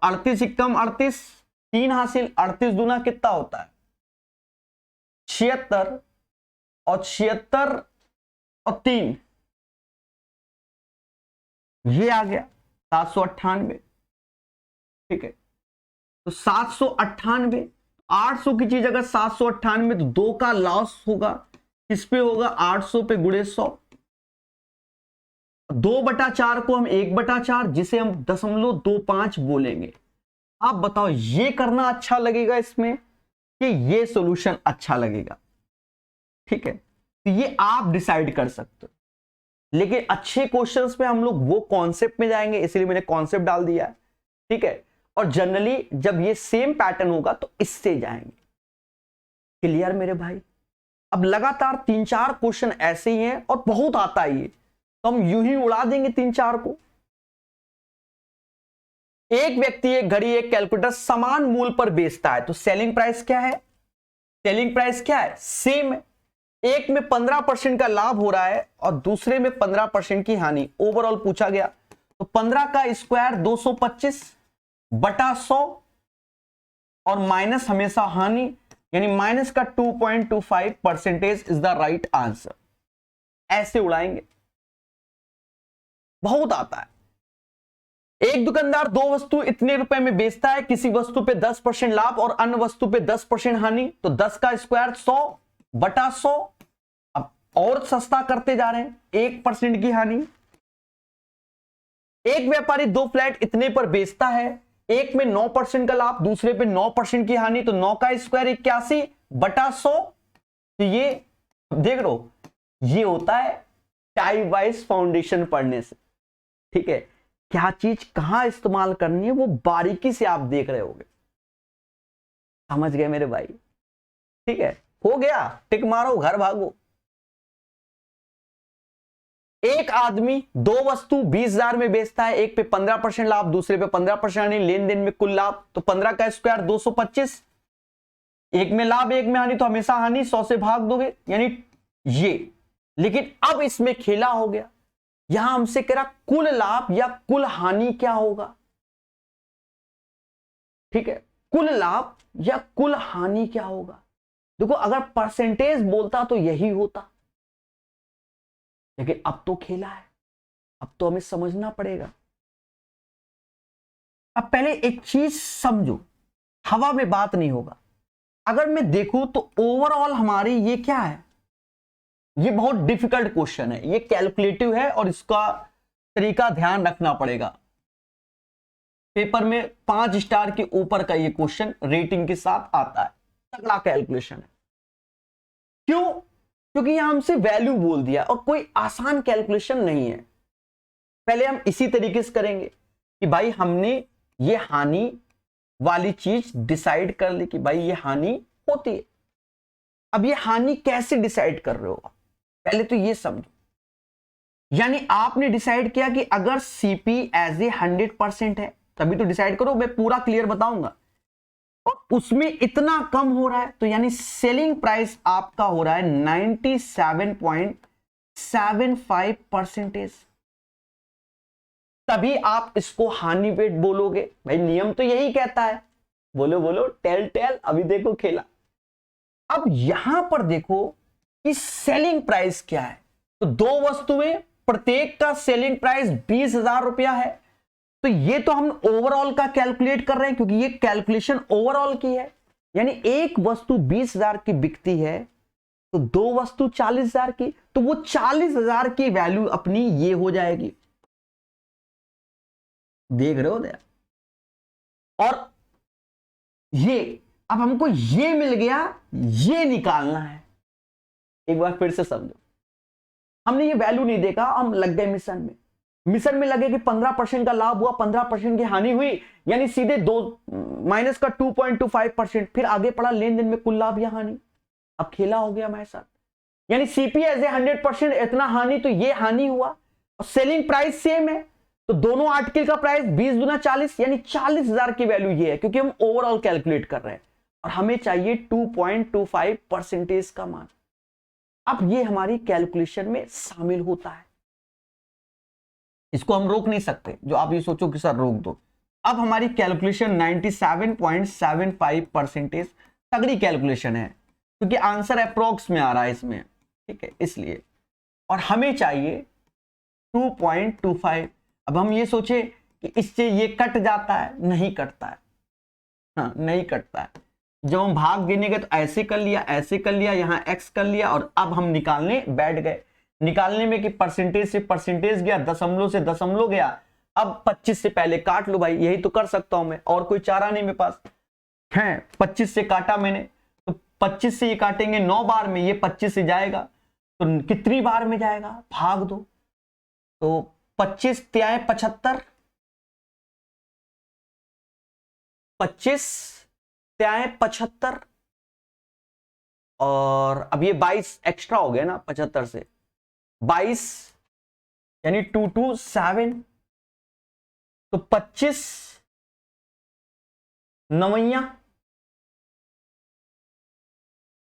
38 एकम 38, 3 हासिल, 38 दूना कितना होता है? 76, और 76 और 3 ये आ गया 798। ठीक है, तो 798, 800 की चीज अगर 798, तो 2 का लॉस होगा, किस पे होगा? 800 पे गुणे 100। 2/4 को हम 1/4 जिसे हम 0.25 बोलेंगे। आप बताओ ये करना अच्छा लगेगा इसमें कि ये सॉल्यूशन अच्छा लगेगा? ठीक है, तो ये आप डिसाइड कर सकते हो। लेकिन अच्छे क्वेश्चंस में हम लोग वो कॉन्सेप्ट में जाएंगे, इसलिए मैंने कॉन्सेप्ट डाल दिया है। ठीक है, और जनरली जब ये सेम पैटर्न होगा तो इससे जाएंगे। क्लियर मेरे भाई? अब लगातार 3-4 क्वेश्चन ऐसे ही हैं और बहुत आता है ये, तो हम यूं ही उड़ा देंगे 3-4 को। एक व्यक्ति एक घड़ी एक कैलकुलेटर समान मूल्य पर बेचता है, तो सेलिंग प्राइस क्या है? सेलिंग प्राइस क्या है? सेम है। एक में 15% का लाभ हो रहा है और दूसरे में 15% की हानि, ओवरऑल पूछा गया। तो 15 का स्क्वायर 225/100 और माइनस हमेशा हानि, यानी माइनस का 2.25% इज द राइट आंसर। ऐसे उड़ाएंगे, बहुत आता है। एक दुकानदार 2 वस्तु इतने रुपए में बेचता है, किसी वस्तु पे 10% लाभ और अन्य वस्तु पे 10% हानि, तो 10 का स्क्वायर 100/100। अब और सस्ता करते जा रहे हैं, 1% की हानि। एक व्यापारी 2 फ्लैट इतने पर बेचता है, एक में 9% का लाभ, दूसरे पे 9% की हानि, तो 9 का स्क्वायर 81/100। तो ये देख लो, ये होता है टाइप वाइज फाउंडेशन पढ़ने से। ठीक है, क्या चीज कहां इस्तेमाल करनी है वो बारीकी से आप देख रहे होगे। समझ गए मेरे भाई? ठीक है, हो गया, टिक मारो, घर भागो। एक आदमी 2 वस्तु 20,000 में बेचता है, एक पे 15% लाभ, दूसरे पे 15% हानि, लेन देन में कुल लाभ, तो 15 का स्क्वायर 225। एक में लाभ एक में हानि, तो हमेशा हानि 100 से भाग दोगे, यानी ये। लेकिन अब इसमें खेला हो गया, यहां हमसे कह रहा कुल लाभ या कुल हानि क्या होगा। ठीक है, कुल लाभ या कुल हानि क्या होगा। देखो, अगर परसेंटेज बोलता तो यही होता, लेकिन अब तो खेला है, अब तो हमें समझना पड़ेगा। अब पहले एक चीज समझो, हवा में बात नहीं होगा। अगर मैं देखूं तो ओवरऑल हमारी ये क्या है, ये बहुत डिफिकल्ट क्वेश्चन है, ये कैलकुलेटिव है और इसका तरीका ध्यान रखना पड़ेगा। पेपर में 5 स्टार के ऊपर का ये क्वेश्चन रेटिंग के साथ आता है, तगड़ा कैलकुलेशन है। क्यों? क्योंकि यहां हमसे वैल्यू बोल दिया और कोई आसान कैलकुलेशन नहीं है। पहले हम इसी तरीके से करेंगे कि भाई हमने ये हानि वाली चीज डिसाइड कर ली कि भाई ये हानि होती है। अब ये हानि कैसे डिसाइड कर रहे हो, पहले तो ये समझो। यानी आपने डिसाइड किया कि अगर सीपी एज ए 100% है, तभी तो डिसाइड करो, मैं पूरा क्लियर बताऊंगा, और उसमें इतना कम हो रहा है, तो यानी सेलिंग प्राइस आपका हो रहा है 97.75%। तभी आप इसको हानि वेट बोलोगे। भाई नियम तो यही कहता है। बोलो बोलो, टेल टेल, अभी देखो खेला। अब यहां पर देखो कि सेलिंग प्राइस क्या है, तो 2 वस्तुएं, प्रत्येक का सेलिंग प्राइस 20,000 रुपया है। तो ये तो हम ओवरऑल का कैलकुलेट कर रहे हैं, क्योंकि ये कैलकुलेशन ओवरऑल की है। यानी एक वस्तु 20,000 की बिकती है, तो 2 वस्तु 40,000 की, तो वो 40,000 की वैल्यू अपनी ये हो जाएगी। देख रहे हो दया? और ये अब हमको ये मिल गया, ये निकालना है। एक बार फिर से समझो, हमने ये वैल्यू नहीं देखा, हम लग गए मिशन में। मिशन में लगे कि 15% का लाभ हुआ, 15% की हानि हुई, यानी सीधे माइनस का 2.25%। फिर आगे पड़ा लेन देन में कुल लाभ या हानि। अब खेला हो गया हमारे साथ, यानी सीपी एज ए 100%, इतना हानि, तो ये हानि हुआ, और सेलिंग प्राइस सेम है, तो दोनों आर्टिकल का प्राइस 20 गुना 40, यानी 40,000 की वैल्यू ये है, क्योंकि हम ओवरऑल कैलकुलेट कर रहे हैं और हमें चाहिए 2.25% का मान। अब ये हमारी कैलकुलेशन में शामिल होता है, इसको हम रोक नहीं सकते। जो आप ये सोचो कि सर रोक दो, अब हमारी कैलकुलेशन 97.75% तगड़ी कैलकुलेशन है, क्योंकि आंसर अप्रोक्स में आ रहा है इसमें। ठीक है, इसलिए, और हमें चाहिए 2.25। अब हम ये सोचे कि इससे ये कट जाता है, नहीं कटता है। हाँ, नहीं कटता है। जब हम भाग देने गए तो ऐसे कर लिया, ऐसे कर लिया, यहां x कर लिया, और अब हम निकालने बैठ गए। निकालने में कि परसेंटेज से परसेंटेज गया, दशमलव से दशमलव गया, अब 25 से पहले काट लो भाई, यही तो कर सकता हूं मैं, और कोई चारा नहीं मेरे पास है। 25 से काटा मैंने, तो 25 से ये काटेंगे 9 बार में, ये 25 से जाएगा तो कितनी बार में जाएगा, भाग दो। तो 25 त्याय 75, 25 त्याय 75, और अब ये 22 एक्स्ट्रा हो गया ना 75 से, 22 यानी 227, तो 25 नवैया,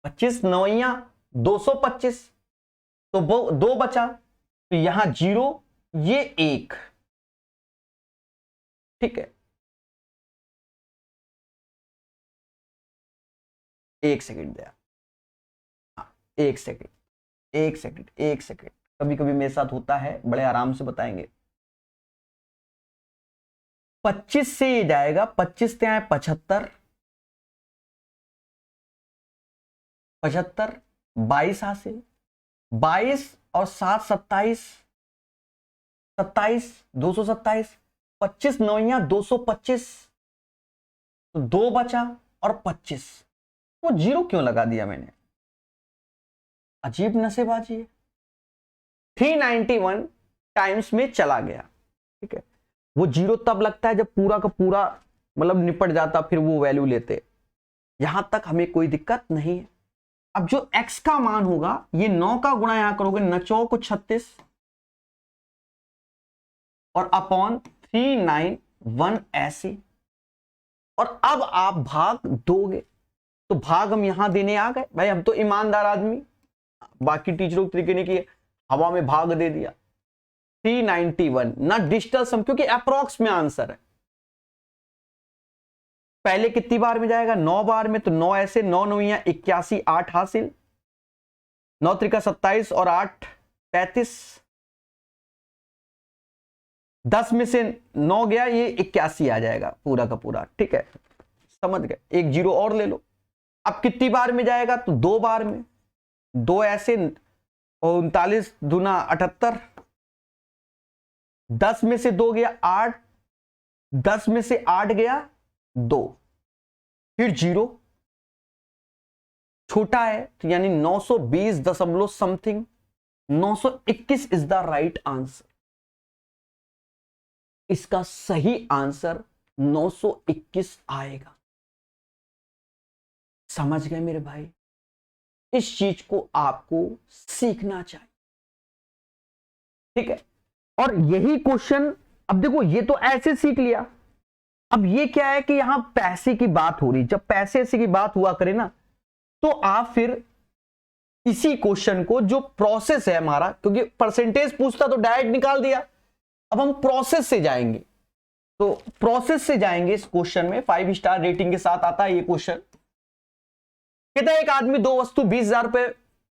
25 नवैया 225, तो वो 2 बचा, तो यहां 0, ये 1, ठीक है। 1 सेकंड दिया, 1 सेकंड, 1 सेकंड, 1 सेकंड, कभी कभी मेरे साथ होता है, बड़े आराम से बताएंगे। 25 से ये जाएगा, 25 से आए 75, 75, 22 हासिल, 22 और 7 27, 27 227, 25 नौया 225, तो 2 बचा और 25, वो 0 क्यों लगा दिया मैंने, अजीब नसेबाजी है। 391 टाइम्स में चला गया, ठीक है। वो 0 तब लगता है जब पूरा का पूरा मतलब निपट जाता, फिर वो वैल्यू लेते, यहां तक हमें कोई दिक्कत नहीं है। अब जो x का मान होगा, ये 9 का गुणा यहां करोगे, 9 को 36 और अपॉन 391 ऐसे, और अब आप भाग दोगे, तो भाग हम यहां देने आ गए भाई, हम तो ईमानदार आदमी, बाकी टीचरों के तरीके नहीं किए, हवा में भाग दे दिया। 391 ना डिजिटल सम, क्योंकि अप्रोक्स में आंसर है। पहले कितनी बार में जाएगा, 9 बार में, तो 9 ऐसे, 9 9 81, 8 हासिल, 9 त्रिका 27 और 8 35, 10 में से 9 गया, ये 81 आ जाएगा पूरा का पूरा, ठीक है, समझ गए। एक 0 और ले लो। अब कितनी बार में जाएगा, तो 2 बार में, 2 ऐसे, 39 दूना 78, 10 में से 2 गया 8, 10 में से 8 गया 2, फिर 0 छोटा है, तो यानी 920 दशमलव something, 921 is the right answer. इसका सही आंसर 921 आएगा। समझ गए मेरे भाई, इस चीज को आपको सीखना चाहिए, ठीक है। और यही क्वेश्चन, अब देखो ये तो ऐसे सीख लिया, अब ये क्या है कि यहां पैसे की बात हो रही, जब पैसे की बात हुआ करे ना, तो आप फिर इसी क्वेश्चन को, जो प्रोसेस है हमारा, क्योंकि परसेंटेज पूछता तो डायरेक्ट निकाल दिया, अब हम प्रोसेस से जाएंगे, तो प्रोसेस से जाएंगे इस क्वेश्चन में। 5 स्टार रेटिंग के साथ आता है ये क्वेश्चन। कहता है एक आदमी 2 वस्तु 20,000 रुपए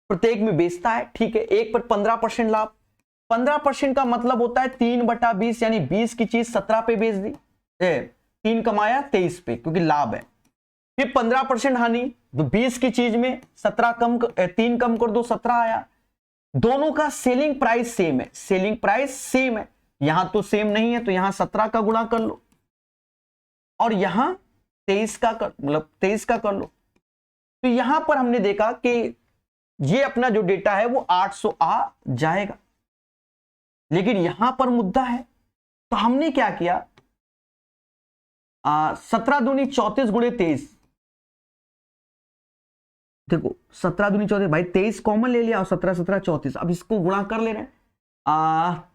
प्रत्येक में बेचता है, ठीक है, एक पर 15% लाभ। 15% का मतलब होता है 3/20, यानी 20 की चीज 17 पे बेच दी, 3 कमाया 23 पे, क्योंकि लाभ है। फिर 15% हानि, तो 20 की चीज में 17 कम, 3 कम कर दो, 17 आया। दोनों का सेलिंग प्राइस सेम है, सेलिंग प्राइस सेम है, यहां तो सेम नहीं है, तो यहां 17 का गुणा कर लो, और यहां 23 का कर, मतलब 23 का कर लो। तो यहां पर हमने देखा कि ये अपना जो डेटा है वो 800 आ जाएगा, लेकिन यहां पर मुद्दा है, तो हमने क्या किया, 17 दूनी 34 गुणे 23, देखो 17 दूनी 34 भाई, 23 कॉमन ले लिया और 17 17 34, अब इसको गुणा कर ले रहे हैं।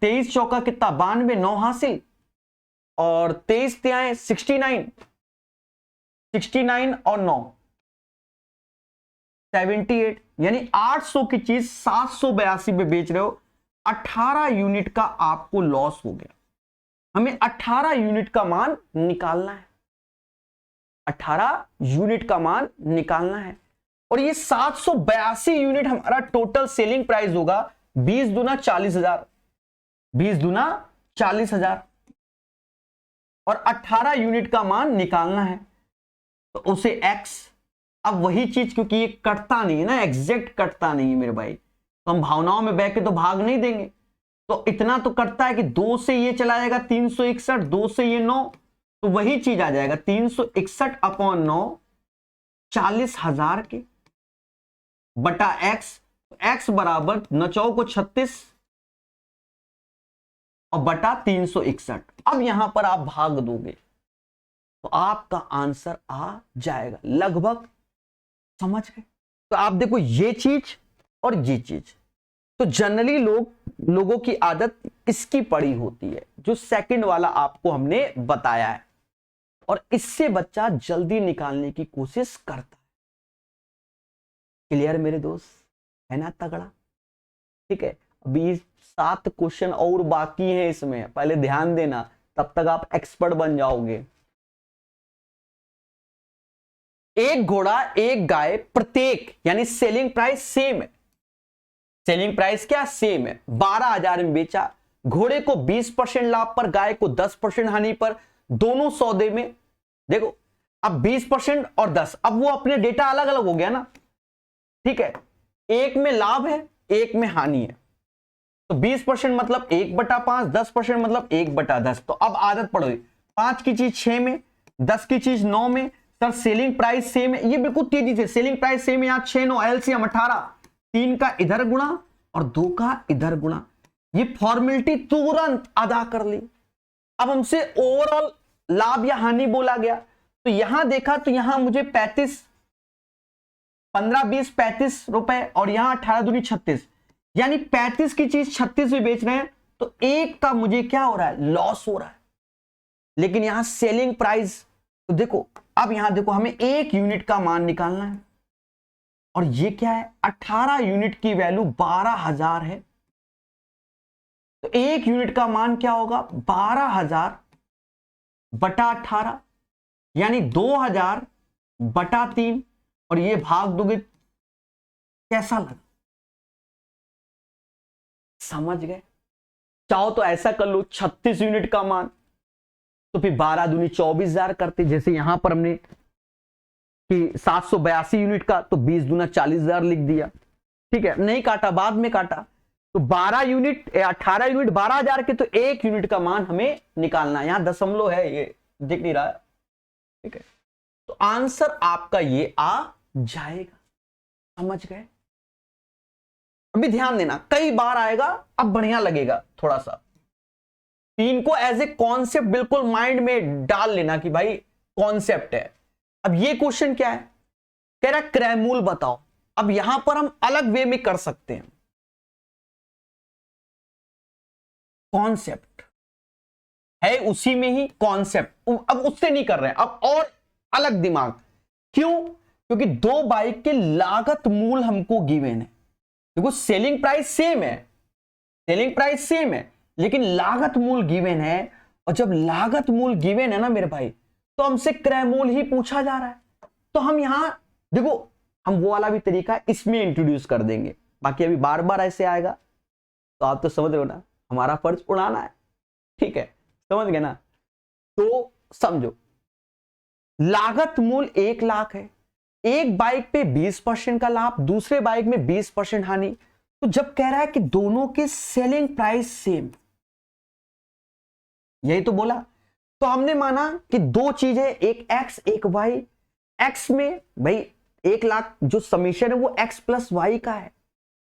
23 चौका कितना 92, 9 हासिल, और 23 त्याए 69, 69 और 9 78, यानी 800 की चीज 782 पे बेच रहे हो, 18 यूनिट का आपको लॉस हो गया। हमें 18 यूनिट का मान निकालना है, 18 यूनिट का मान निकालना है, और ये 782 यूनिट हमारा टोटल सेलिंग प्राइस होगा। 20 दूना 40,000, 20 दूना 40,000, और 18 यूनिट का मान निकालना है, तो उसे x, अब वही चीज, क्योंकि ये कटता नहीं है ना, एग्जैक्ट कटता नहीं है मेरे भाई, तो हम भावनाओं में बह के तो भाग नहीं देंगे। तो इतना तो कटता है कि 2 से ये चला जाएगा 361, 2 से ये 9, तो वही चीज आ जाएगा 361 अपॉन 9, 40,000 के बटा एक्स। एक्स बराबर 9 को 36 और बटा 361। अब यहां पर आप भाग दोगे तो आपका आंसर आ जाएगा लगभग। समझ गए? तो आप देखो ये चीज और ये चीज, तो जनरली लोगों की आदत इसकी पड़ी होती है, जो सेकंड वाला आपको हमने बताया है, और इससे बच्चा जल्दी निकालने की कोशिश करता है। क्लियर मेरे दोस्त? है ना तगड़ा? ठीक है, अभी 7 क्वेश्चन और बाकी हैं इसमें, पहले ध्यान देना, तब तक आप एक्सपर्ट बन जाओगे। एक घोड़ा एक गाय प्रत्येक, यानी सेलिंग प्राइस सेम है, सेलिंग प्राइस क्या सेम है, 12,000 में बेचा। घोड़े को 20% लाभ पर, गाय को 10% हानि पर। दोनों सौदे में देखो अब 20% और 10, अब वो अपने डेटा अलग अलग हो गया ना, ठीक है, एक में लाभ है एक में हानि है, तो 20% मतलब 1/5, 10% मतलब 1/10। तो अब आदत पड़ो, 5 की चीज 6 में, 10 की चीज 9 में। सर सेलिंग प्राइस सेम है, ये बिल्कुल तेजी से, सेलिंग प्राइस सेम है, यहां 6 9 एलसीएम 18, 3 का इधर गुणा और 2 का इधर गुणा, ये फॉर्मेलिटी तुरंत अदा कर ली। अब हमसे ओवरऑल लाभ या हानि बोला गया, तो यहां देखा तो यहां मुझे 35, 15 20 35 रुपए, और यहां 18 दूनी 36, यानी 35 की चीज 36 में बेच रहे हैं, तो एक का मुझे क्या हो रहा है, लॉस हो रहा है। लेकिन यहां सेलिंग प्राइस, तो देखो अब यहां देखो हमें 1 यूनिट का मान निकालना है, और ये क्या है, 18 यूनिट की वैल्यू 12,000 है, तो 1 यूनिट का मान क्या होगा, 12,000 बटा 18, यानी 2,000 बटा 3, और ये भाग दोगे, कैसा लगा? समझ गए? चाहो तो ऐसा कर लो, 36 यूनिट का मान, तो फिर 12 दूनी 24,000 करते, जैसे यहां पर हमने कि 782 यूनिट का, तो 20 दूना 40,000 लिख दिया, ठीक है, नहीं काटा, बाद में काटा, तो 12 यूनिट 18 यूनिट 12,000 के, तो 1 यूनिट का मान हमें निकालना है, यहां दशमलव है, ये दिख नहीं रहा है, ठीक है, तो आंसर आपका ये आ जाएगा। समझ गए? अभी ध्यान देना, कई बार आएगा, अब बढ़िया लगेगा थोड़ा सा, इनको एज ए कॉन्सेप्ट बिल्कुल माइंड में डाल लेना कि भाई कॉन्सेप्ट है। अब ये क्वेश्चन क्या है, कह रहा क्रयमूल बताओ। अब यहां पर हम अलग वे में कर सकते हैं, कॉन्सेप्ट है उसी में ही, कॉन्सेप्ट अब उससे नहीं कर रहे हैं, अब और अलग दिमाग। क्यों? क्योंकि 2 बाइक के लागत मूल हमको गिवन है। देखो सेलिंग प्राइस सेम है, सेलिंग प्राइस सेम है, लेकिन लागत मूल गिवन है, और जब लागत मूल गिवन है ना मेरे भाई, तो हमसे क्रय मूल ही पूछा जा रहा है। तो हम यहां देखो, हम वो वाला भी तरीका इसमें इंट्रोड्यूस कर देंगे, बाकी अभी बार बार ऐसे आएगा, तो आप तो समझ रहे हो ना, हमारा फर्ज उड़ाना है, ठीक है, समझ गए ना? तो समझो, लागत मूल 1 लाख है, एक बाइक पे 20% का लाभ, दूसरे बाइक में 20% हानि। तो जब कह रहा है कि दोनों के सेलिंग प्राइस सेम, यही तो बोला, तो हमने माना कि 2 चीजें, एक एक्स एक वाई। एक्स में भाई 1 लाख जो समीशन है वो एक्स प्लस वाई का है,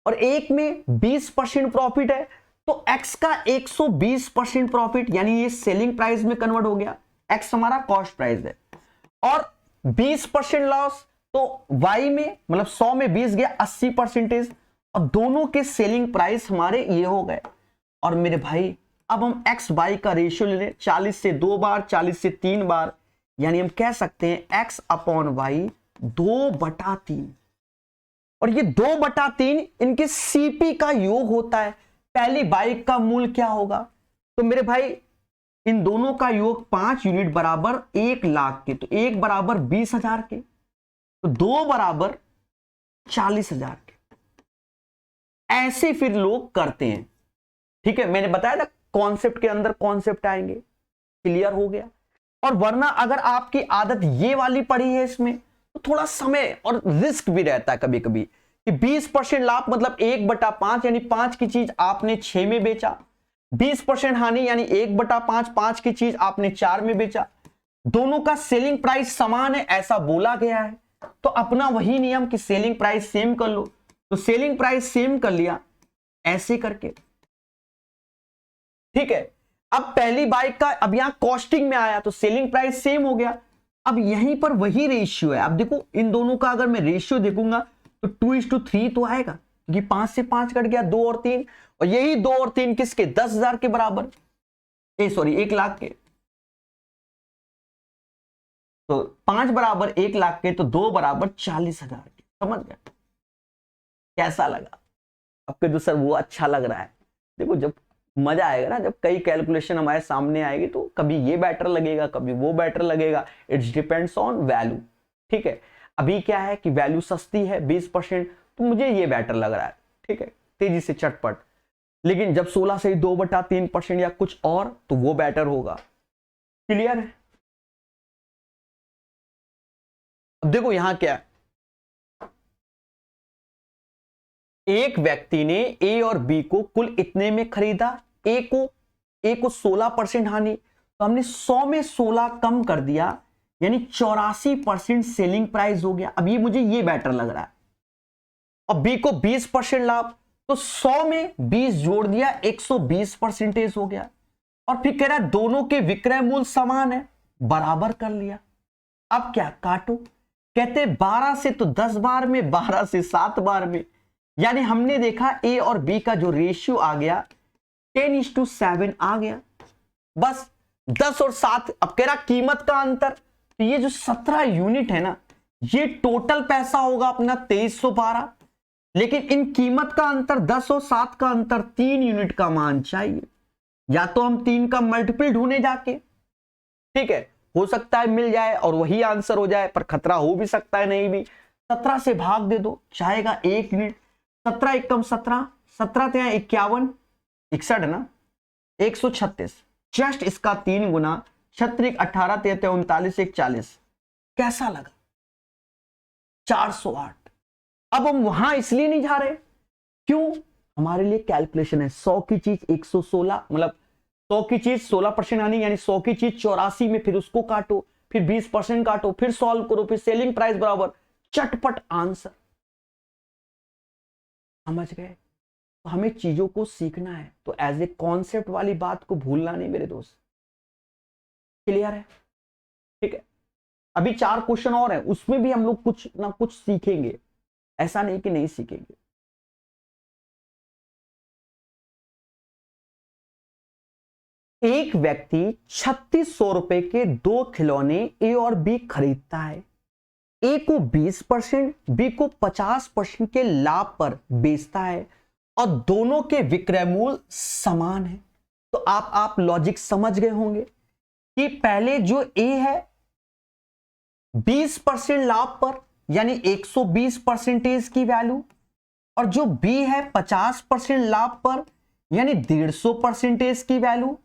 और एक में 20% प्रॉफिट है, तो एक्स का 120% प्रॉफिट, यानी ये सेलिंग प्राइस में कन्वर्ट हो गया, एक्स हमारा कॉस्ट प्राइस है, और 20% लॉस, तो वाई में मतलब 100 में 20 गया, 80%, और दोनों के सेलिंग प्राइस हमारे ये हो गए। और मेरे भाई अब हम एक्स वाई का रेशियो ले लें, 40 से 2 बार, 40 से 3 बार, यानी हम कह सकते हैं एक्स अपॉन वाई 2/3, और ये 2/3 इनके सीपी का योग होता है। पहली बाइक का मूल्य क्या होगा, तो मेरे भाई इन दोनों का योग 5 यूनिट बराबर 1 लाख के, तो 1 बराबर 20,000 के, तो 2 बराबर 40,000 के। ऐसे फिर लोग करते हैं, ठीक है, मैंने बताया था कॉन्सेप्ट के अंदर कॉन्सेप्ट आएंगे, क्लियर हो गया। और वरना अगर आपकी आदत ये वाली पड़ी है इसमें, तो थोड़ा समय और रिस्क भी रहता है कभी कभी कि 20% लाभ मतलब 1/5, यानी 5 की चीज आपने 6 में बेचा। 20% हानि यानी 1/5, 5 की चीज आपने 4 में बेचा। दोनों का सेलिंग प्राइस समान है ऐसा बोला गया है, तो अपना वही नियम कि सेलिंग प्राइस सेम कर लो। तो सेलिंग प्राइस सेम कर लिया ऐसे करके, ठीक है। अब पहली बाइक का अब यहां कॉस्टिंग में आया तो सेलिंग प्राइस सेम हो गया। अब यहीं पर वही रेशियो है। अब देखो इन दोनों का अगर मैं रेशियो देखूंगा तो 2:3 तो आएगा, क्योंकि 5 से 5 कट गया, 2 और 3, और यही 2 और 3 किसके, 10,000 के बराबर, 1 लाख के। तो 5 बराबर 1 लाख के, तो 2 बराबर 40,000 के। समझ गए? कैसा लगा आपके? तो सर वो अच्छा लग रहा है। देखो जब मजा आएगा ना, जब कई कैलकुलेशन हमारे सामने आएगी, तो कभी ये बेटर लगेगा, कभी वो बेटर लगेगा। इट्स डिपेंड्स ऑन वैल्यू, ठीक है। अभी क्या है कि वैल्यू सस्ती है 20%, तो मुझे ये बेटर लग रहा है, ठीक है, तेजी से चटपट। लेकिन जब 16 से 2/3% या कुछ और, तो वो बेटर होगा। क्लियर है? अब देखो यहां क्या है, एक व्यक्ति ने ए और बी को कुल इतने में खरीदा। ए को 16% हानि, तो हमने 100 में 16 कम कर दिया, यानी 84% सेलिंग प्राइस हो गया। अब ये मुझे ये बेटर लग रहा है। और बी को 20% लाभ, तो 100 में 20 जोड़ दिया, 120% हो गया। और फिर कह रहा है दोनों के विक्रय मूल्य समान है, बराबर कर लिया। अब क्या काटो, कहते 12 से तो 10 बार में, 12 से 7 बार में, यानी हमने देखा ए और बी का जो रेशियो आ गया 10:7 आ गया। बस 10 और 7। अब कह रहा कीमत का अंतर, तो ये जो 17 यूनिट है ना, ये टोटल पैसा होगा अपना 2312, लेकिन इन कीमत का अंतर 10 और 7 का अंतर 3 यूनिट का मान चाहिए। या तो हम 3 का मल्टीपल ढूंढे जाके, ठीक है, हो सकता है मिल जाए और वही आंसर हो जाए, पर खतरा हो भी सकता है नहीं भी। 17 से भाग दे दो, चाहेगा 1 यूनिट। 17 एकम 17, 17 ते 51, 61 ना, 136। जस्ट इसका 3 गुना, 36 18 33 39 140। कैसा लगा? 408। अब हम वहां इसलिए नहीं जा रहे, क्यों? हमारे लिए कैलकुलेशन है 100 की चीज 116, मतलब 100 की चीज 16% आनी, यानी 100 की चीज 84 में, फिर उसको काटो, फिर 20% काटो, फिर सॉल्व करो, फिर सेलिंग प्राइस बराबर, चटपट आंसर। समझ गए? तो हमें चीजों को सीखना है, तो एज ए कॉन्सेप्ट वाली बात को भूलना नहीं मेरे दोस्त। क्लियर है? ठीक है। अभी 4 क्वेश्चन और हैं, उसमें भी हम लोग कुछ ना कुछ सीखेंगे, ऐसा नहीं कि नहीं सीखेंगे। एक व्यक्ति 3600 रुपए के 2 खिलौने ए और बी खरीदता है। ए को 20%, बी को 50% के लाभ पर बेचता है, और दोनों के विक्रय मूल्य समान है। तो आप लॉजिक समझ गए होंगे कि पहले जो ए है 20% लाभ पर, यानी 120% की वैल्यू, और जो बी है 50% लाभ पर, यानी 150% की वैल्यू,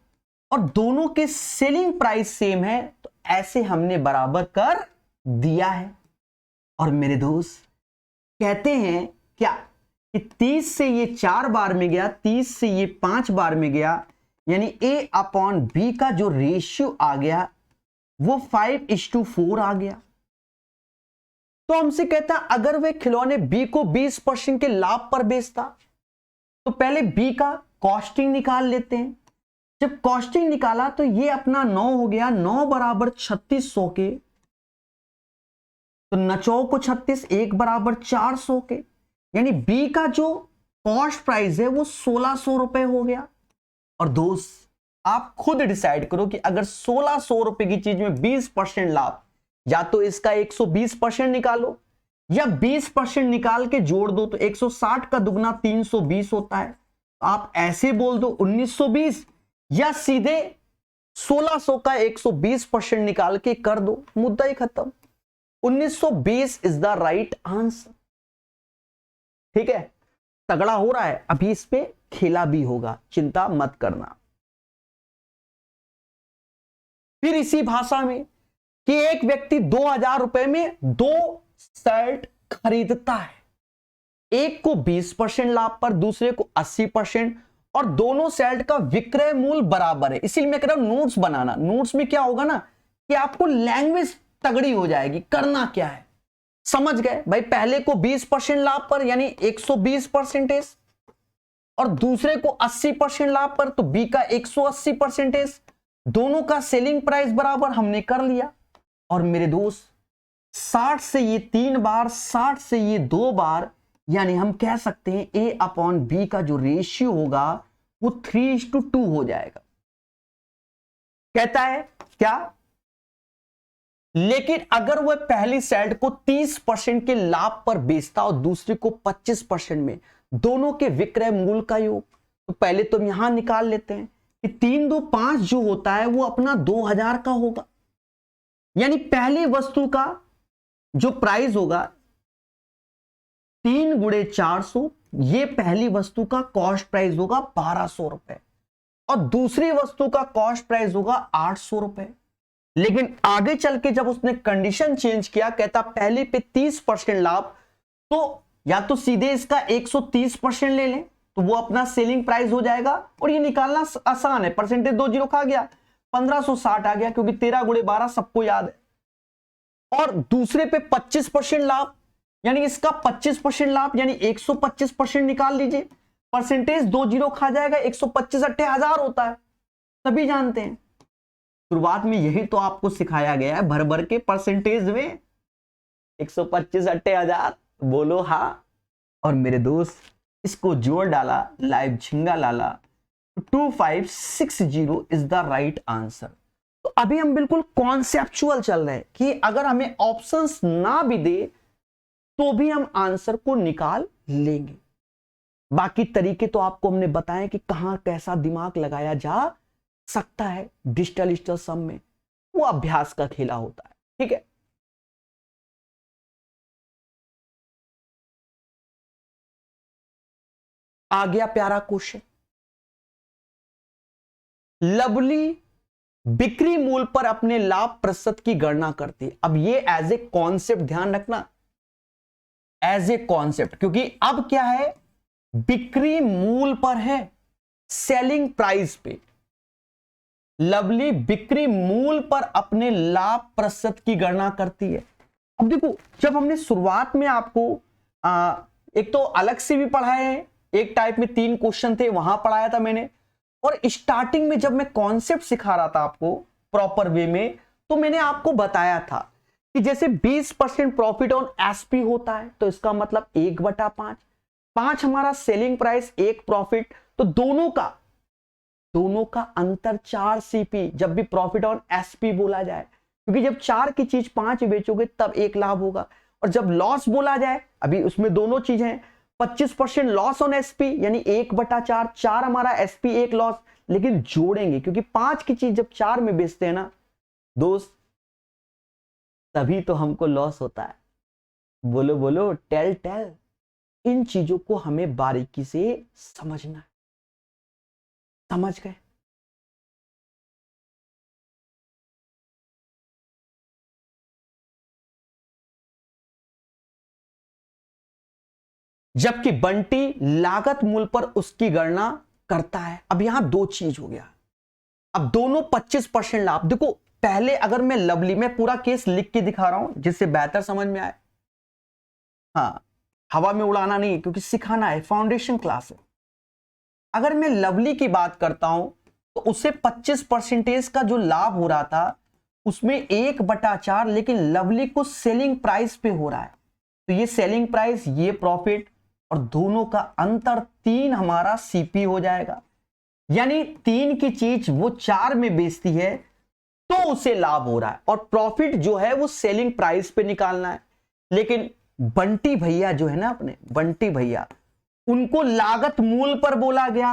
और दोनों के सेलिंग प्राइस सेम है, तो ऐसे हमने बराबर कर दिया है। और मेरे दोस्त कहते हैं क्या कि 30 से ये 4 बार में गया, 30 से ये 5 बार में गया, यानी ए अपॉन बी का जो रेशियो आ गया वो 5:4 आ गया। तो हमसे कहता अगर वे खिलौने बी को 20% के लाभ पर बेचता, तो पहले बी का कॉस्टिंग निकाल लेते हैं। जब कॉस्टिंग निकाला तो ये अपना 9 हो गया, 9 बराबर 3600 के, तो 9 को 36, 1 बराबर 400 के, यानी बी का जो कॉस्ट प्राइस है वो 1600 रुपए हो गया। और दोस्त आप खुद डिसाइड करो कि अगर 1600 रुपए की चीज में 20% लाभ, या तो इसका 120% निकालो, या 20% निकाल के जोड़ दो, तो 160 का दुगना 320 होता है। तो आप ऐसे बोल दो 1920, या सीधे 1600 का 120% निकाल के कर दो, मुद्दा ही खत्म। 1920 इज द राइट आंसर। ठीक है, तगड़ा हो रहा है, अभी इस पे खेला भी होगा, चिंता मत करना। फिर इसी भाषा में कि एक व्यक्ति 2000 रुपए में 2 शर्ट खरीदता है। एक को 20% लाभ पर, दूसरे को 80%, और दोनों सेट का विक्रय मूल्य बराबर है। इसीलिए मैं कह रहा हूं नोट्स बनाना। नोट्स में क्या होगा ना कि आपको लैंग्वेज तगड़ी हो जाएगी। करना क्या है, समझ गए भाई। पहले को 20% लाभ पर यानी 120%, और दूसरे को 80% लाभ पर तो बी का 180%। दोनों का सेलिंग प्राइस बराबर, हमने कर लिया। और मेरे दोस्त 60 से ये 3 बार, 60 से ये 2 बार, यानी हम कह सकते हैं ए अपॉन बी का जो रेशियो होगा वो 3:2 हो जाएगा। कहता है क्या, लेकिन अगर वह पहली सेट को 30% के लाभ पर बेचता और दूसरे को 25% में, दोनों के विक्रय मूल्य का योग, तो पहले तो हम यहां निकाल लेते हैं कि 3 2 5 जो होता है वो अपना 2000 का होगा। यानी पहली वस्तु का जो प्राइस होगा 3 गुणे 400, ये पहली वस्तु का कॉस्ट प्राइस होगा 1200 रुपए, और दूसरी वस्तु का कॉस्ट प्राइस होगा 800 रुपए। लेकिन आगे चल के जब उसने कंडीशन चेंज किया, कहता पहले पे 30% लाभ, तो या तो सीधे इसका 130% ले लें तो वो अपना सेलिंग प्राइस हो जाएगा, और ये निकालना आसान है। परसेंटेज 2 जीरो खा गया, 1560 आ गया, क्योंकि 13 गुणे 12 सबको याद है। और दूसरे पे 25% लाभ, यानी इसका 25% लाभ, यानी 125% निकाल लीजिए। परसेंटेज 2 जीरो खा जाएगा, 125 8000 होता है, सभी जानते हैं। शुरुआत में यही तो आपको सिखाया गया है, भर भर के परसेंटेज में 125 8000, बोलो हाँ। और मेरे दोस्त इसको जोड़ डाला, लाइव झिंगा लाला, 2560 इज द राइट आंसर। तो अभी हम बिल्कुल कॉन्सेप्चुअल चल रहे हैं कि अगर हमें ऑप्शंस ना भी दे तो भी हम आंसर को निकाल लेंगे। बाकी तरीके तो आपको हमने बताए कि कहां कैसा दिमाग लगाया जा सकता है डिजिटल सम में, वो अभ्यास का खेला होता है। ठीक है, आ गया प्यारा क्वेश्चन। लवली बिक्री मूल्य पर अपने लाभ प्रतिशत की गणना करती है। अब ये एज ए कॉन्सेप्ट ध्यान रखना, एज ए कॉन्सेप्ट, क्योंकि अब क्या है, बिक्री मूल्य पर है, सेलिंग प्राइस पे। लवली बिक्री मूल्य पर अपने लाभ प्रतिशत की गणना करती है। अब देखो, जब हमने शुरुआत में आपको एक तो अलग से भी पढ़ाए हैं, एक टाइप में 3 क्वेश्चन थे वहां पढ़ाया था मैंने, और स्टार्टिंग में जब मैं कॉन्सेप्ट सिखा रहा था आपको प्रॉपर वे में, तो मैंने आपको बताया था कि जैसे 20% प्रॉफिट ऑन एसपी होता है, तो इसका मतलब 1/5, 5 हमारा सेलिंग प्राइस, 1 प्रॉफिट, तो दोनों का अंतर 4 सीपी जब भी प्रॉफिट ऑन एसपी बोला जाए, क्योंकि जब 4 की चीज 5 बेचोगे तब 1 लाभ होगा। और जब लॉस बोला जाए, अभी उसमें दोनों चीजें हैं, 25% लॉस ऑन एसपी यानी 1/4, 4 हमारा एसपी 1 लॉस, लेकिन जोड़ेंगे क्योंकि 5 की चीज जब 4 में बेचते हैं ना दोस्त, तभी तो हमको लॉस होता है। बोलो बोलो, टेल। इन चीजों को हमें बारीकी से समझना है, समझ गए? जबकि बंटी लागत मूल्य पर उसकी गणना करता है। अब यहां 2 चीज हो गया, अब दोनों 25% लाभ। देखो पहले अगर मैं लवली में पूरा केस लिख के दिखा रहा हूं जिससे बेहतर समझ में आए, हाँ हवा में उड़ाना नहीं, क्योंकि सिखाना है, फाउंडेशन क्लास है। अगर मैं लवली की बात करता हूं तो उससे 25% का जो लाभ हो रहा था उसमें 1/4, लेकिन लवली को सेलिंग प्राइस पे हो रहा है, तो ये सेलिंग प्राइस, ये प्रॉफिट, और दोनों का अंतर 3 हमारा सीपी हो जाएगा। यानी 3 की चीज वो 4 में बेचती है तो उसे लाभ हो रहा है, और प्रॉफिट जो है वो सेलिंग प्राइस पे निकालना है। लेकिन बंटी भैया जो है ना, अपने बंटी भैया, उनको लागत मूल्य पर बोला गया,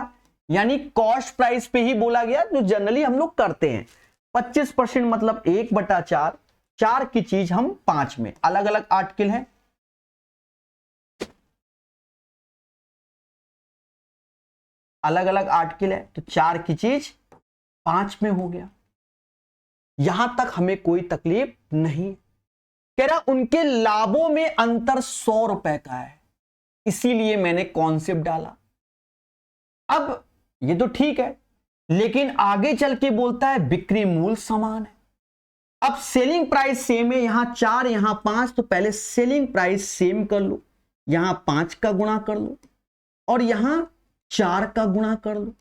यानी कॉस्ट प्राइस पे ही बोला गया, जो जनरली हम लोग करते हैं। 25% मतलब 1/4, 4 की चीज हम 5 में, अलग अलग आर्टिकल है, अलग अलग आर्टिकल है, तो 4 की चीज 5 में हो गया। यहां तक हमें कोई तकलीफ नहीं। कह रहा उनके लाभों में अंतर 100 रुपए का है। इसीलिए मैंने कॉन्सेप्ट डाला। अब ये तो ठीक है, लेकिन आगे चल के बोलता है बिक्री मूल्य समान है। अब सेलिंग प्राइस सेम है, यहां 4 यहां 5, तो पहले सेलिंग प्राइस सेम कर लो, यहां 5 का गुणा कर लो और यहां 4 का गुणा कर लो।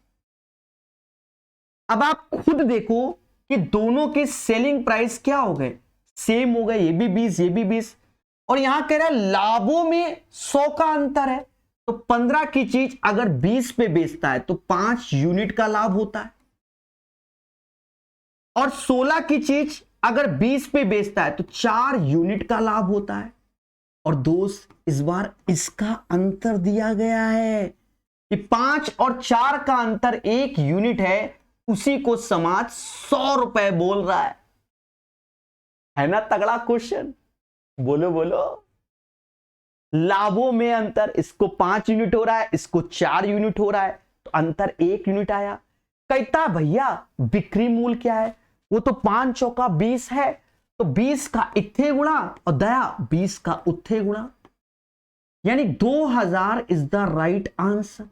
अब आप खुद देखो कि दोनों के सेलिंग प्राइस क्या हो गए, सेम हो गए, ये भी 20 ये भी 20, और यहां कह रहा है लाभों में 100 का अंतर है। तो 15 की चीज अगर 20 पे बेचता है तो 5 यूनिट का लाभ होता है, और 16 की चीज अगर 20 पे बेचता है तो 4 यूनिट का लाभ होता है। और दोस्त इस बार इसका अंतर दिया गया है कि 5 और 4 का अंतर 1 यूनिट है, उसी को समाज 100 रुपए बोल रहा है ना तगड़ा क्वेश्चन? बोलो बोलो। लाभों में अंतर, इसको 5 यूनिट हो रहा है, इसको 4 यूनिट हो रहा है, तो अंतर 1 यूनिट आया। कहता भैया बिक्री मूल्य क्या है, वो तो 5 चौका 20 है, तो 20 का इत्थे गुणा और दया 20 का उत्थे गुणा, यानी 2000 इज द राइट आंसर।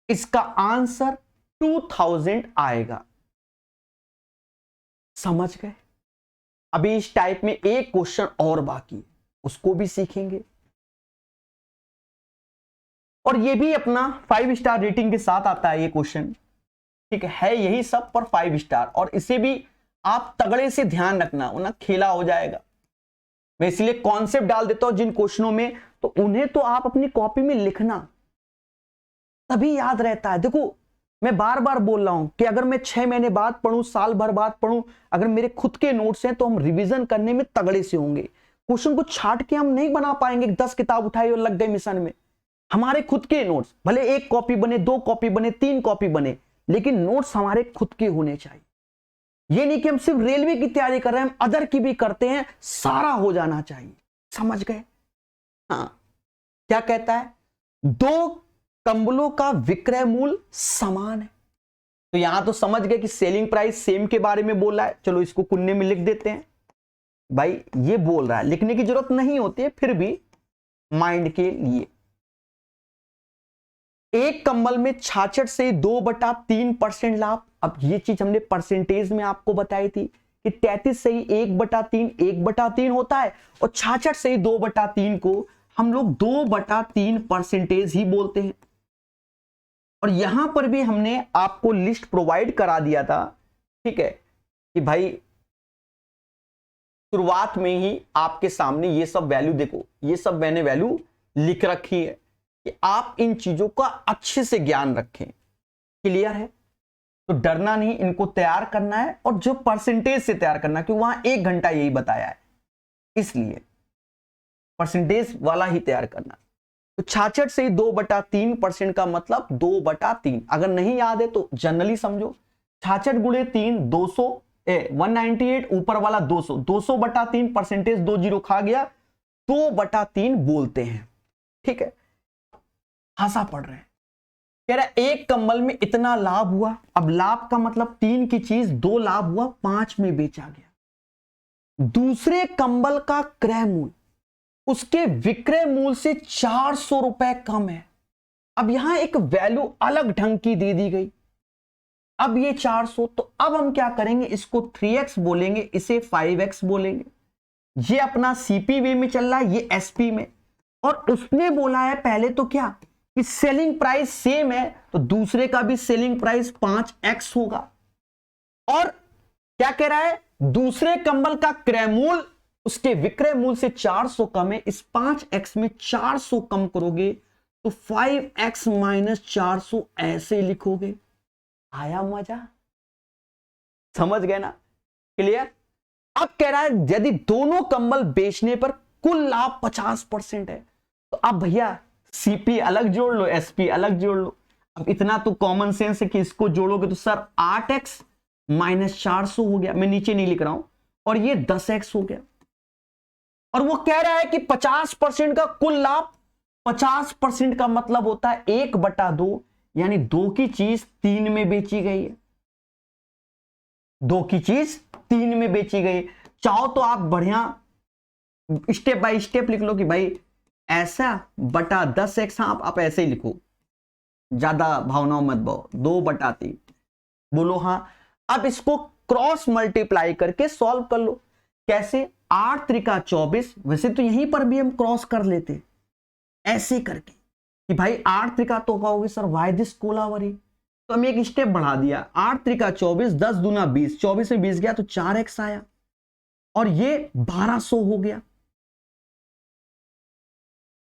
इसका आंसर 2000 आएगा। समझ गए? अभी इस टाइप में एक क्वेश्चन और बाकी है, उसको भी सीखेंगे, और ये भी अपना 5 स्टार रेटिंग के साथ आता है ये क्वेश्चन। ठीक है यही सब पर 5 स्टार, और इसे भी आप तगड़े से ध्यान रखना वरना खेला हो जाएगा। मैं इसलिए कॉन्सेप्ट डाल देता हूं जिन क्वेश्चनों में, तो उन्हें तो आप अपनी कॉपी में लिखना, तभी याद रहता है। देखो मैं बार बार बोल रहा हूं कि अगर मैं 6 महीने बाद पढ़ूं, साल भर बाद पढ़ूं, अगर मेरे खुद के नोट्स हैं तो हम रिवीजन करने में तगड़े से होंगे। क्वेश्चन को छाट के हम नहीं बना पाएंगे, 10 किताब उठाई और लग गए मिशन में। हमारे खुद के नोट्स, भले 1 कॉपी बने, 2 कॉपी बने, 3 कॉपी बने, लेकिन नोट्स हमारे खुद के होने चाहिए। ये नहीं कि हम सिर्फ रेलवे की तैयारी कर रहे हैं, हम अदर की भी करते हैं, सारा हो जाना चाहिए। समझ गए? हाँ, क्या कहता है, 2 कंबलों का विक्रय मूल्य समान है। तो यहां तो समझ गए कि सेलिंग प्राइस सेम के बारे में बोल रहा है। चलो इसको कुन्ने में लिख देते हैं। भाई ये बोल रहा है, लिखने की जरूरत नहीं होती है, फिर भी माइंड के लिए। एक कंबल में 66 से 2/3% लाभ। अब ये चीज हमने परसेंटेज में आपको बताई थी कि 33 से ही 1/3 होता है, और 66 से 2/3 को हम लोग 2/3% ही बोलते हैं। और यहां पर भी हमने आपको लिस्ट प्रोवाइड करा दिया था, ठीक है, कि भाई शुरुआत में ही आपके सामने ये सब वैल्यू देखो, ये सब मैंने वैल्यू लिख रखी है कि आप इन चीजों का अच्छे से ज्ञान रखें। क्लियर है? तो डरना नहीं, इनको तैयार करना है, और जो परसेंटेज से तैयार करना है, क्योंकि वहां 1 घंटा यही बताया है, इसलिए परसेंटेज वाला ही तैयार करना। तो 66 से 2/3% का मतलब 2/3। अगर नहीं याद है तो जनरली समझो, 66 गुणे 3 200, 198, ऊपर वाला 200, 200/3 परसेंटेज 2 जीरो खा गया, 2/3 बोलते हैं। ठीक है, हंसा पड़ रहे हैं। कह रहा है एक कंबल में इतना लाभ हुआ। अब लाभ का मतलब 3 की चीज 2 लाभ हुआ, 5 में बेचा गया। दूसरे कंबल का क्रय मूल्य उसके विक्रय मूल्य से 400 रुपए कम है। अब यहां एक वैल्यू अलग ढंग की दे दी गई। अब ये 400, तो अब हम क्या करेंगे, इसको 3x बोलेंगे, इसे 5x बोलेंगे। ये अपना सीपीवी में चल रहा है, ये एसपी में। और उसने बोला है पहले तो क्या कि सेलिंग प्राइस सेम है, तो दूसरे का भी सेलिंग प्राइस 5x होगा। और क्या कह रहा है, दूसरे कंबल का क्रय मूल्य उसके विक्रय मूल्य से 400 कम है। इस 5x में 400 कम करोगे तो 5x माइनस 400 ऐसे लिखोगे। आया मजा? समझ गए ना? क्लियर? अब कह रहा है यदि दोनों कंबल बेचने पर कुल लाभ 50% है, तो अब भैया सीपी अलग जोड़ लो, एसपी अलग जोड़ लो। अब इतना तो कॉमन सेंस है कि इसको जोड़ोगे तो सर 8x माइनस 400 हो गया, मैं नीचे नहीं लिख रहा हूं, और ये 10x हो गया। और वो कह रहा है कि 50% का कुल लाभ, 50% का मतलब होता है 1/2, यानी 2 की चीज 3 में बेची गई है। 2 की चीज 3 में बेची गई। चाहो तो आप बढ़िया स्टेप बाय स्टेप लिख लो कि भाई ऐसा बटा 10x, आप ऐसे ही लिखो, ज्यादा भावनाओं मत बो, 2/3 बोलो हाँ। अब इसको क्रॉस मल्टीप्लाई करके सॉल्व कर लो। कैसे? 8 त्रिका 24, वैसे तो यहीं पर भी हम क्रॉस कर लेते ऐसे करके कि भाई 8 त्रिका तो कहोगे सर वाई दिस कोलावरी, तो हम एक स्टेप बढ़ा दिया, 8 त्रिका 24, 10 दूना 20, 24 में 20 गया तो 4x आया और ये 1200 हो गया।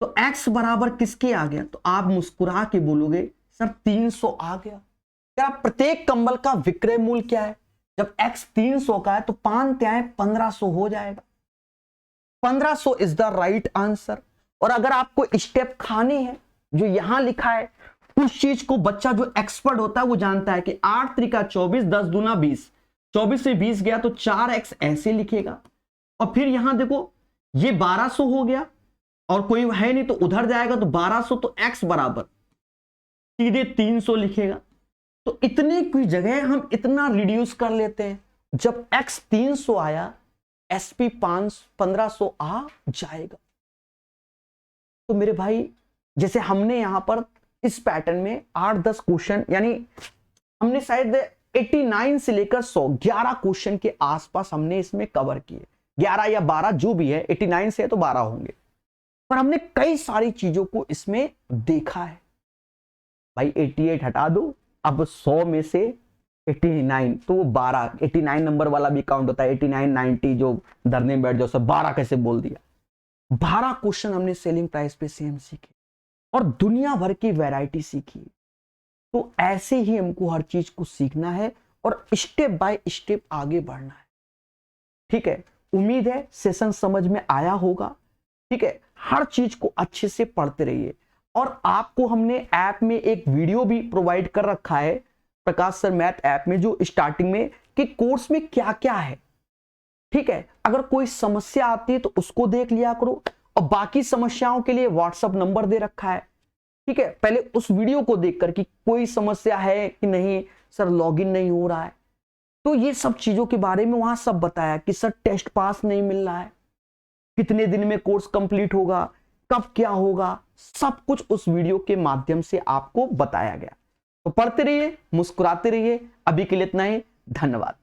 तो x बराबर किसके आ गया? तो आप मुस्कुरा के बोलोगे सर 300 आ गया। क्या प्रत्येक कंबल का विक्रय मूल्य क्या है? जब x 300 का है तो 5 त्याएं 1500 हो जाएगा। 1500 इज द राइट आंसर। और अगर आपको स्टेप खानी है जो यहां लिखा है, उस चीज को बच्चा जो एक्सपर्ट होता है वो जानता है कि 8 त्रिका 24, 10 दूना 20, 24 से 20 गया तो 4x ऐसे लिखेगा। और फिर यहां देखो ये 1200 हो गया और कोई है नहीं तो उधर जाएगा तो 1200, तो x बराबर सीधे 300 लिखेगा। तो इतने की जगह हम इतना रिड्यूस कर लेते हैं। जब x 300 आया SP 1500 आ जाएगा। तो मेरे भाई जैसे हमने यहां पर इस पैटर्न में 8-10 क्वेश्चन, यानी हमने शायद 89 से लेकर 100 11 क्वेश्चन के आसपास हमने इसमें कवर किए, 11 या 12 जो भी है, 89 से है तो 12 होंगे, पर हमने कई सारी चीजों को इसमें देखा है। भाई 88 हटा दो, अब 100 में से 89 तो वो 12, 89 नंबर वाला भी काउंट होता है, 89 90 जो धरने में बैठ जाओ सब 12 कैसे बोल दिया। 12 क्वेश्चन हमने सेलिंग प्राइस पे सेम सीखे और दुनिया भर की वैरायटी सीखी। तो ऐसे ही हमको हर चीज को सीखना है और स्टेप बाय स्टेप आगे बढ़ना है। ठीक है, उम्मीद है सेशन समझ में आया होगा। ठीक है, हर चीज को अच्छे से पढ़ते रहिए। और आपको हमने ऐप में एक वीडियो भी प्रोवाइड कर रखा है, प्रकाश सर मैथ ऐप में, जो स्टार्टिंग में कि कोर्स में क्या क्या है। ठीक है, अगर कोई समस्या आती है तो उसको देख लिया करो और बाकी समस्याओं के लिए व्हाट्सएप नंबर दे रखा है। ठीक है, पहले उस वीडियो को देखकर कि कोई समस्या है कि नहीं, सर लॉगिन नहीं हो रहा है, तो ये सब चीजों के बारे में वहां सब बताया कि सर टेस्ट पास नहीं मिल रहा है, कितने दिन में कोर्स कंप्लीट होगा, कब क्या होगा, सब कुछ उस वीडियो के माध्यम से आपको बताया गया। तो पढ़ते रहिए, मुस्कुराते रहिए। अभी के लिए इतना ही, धन्यवाद।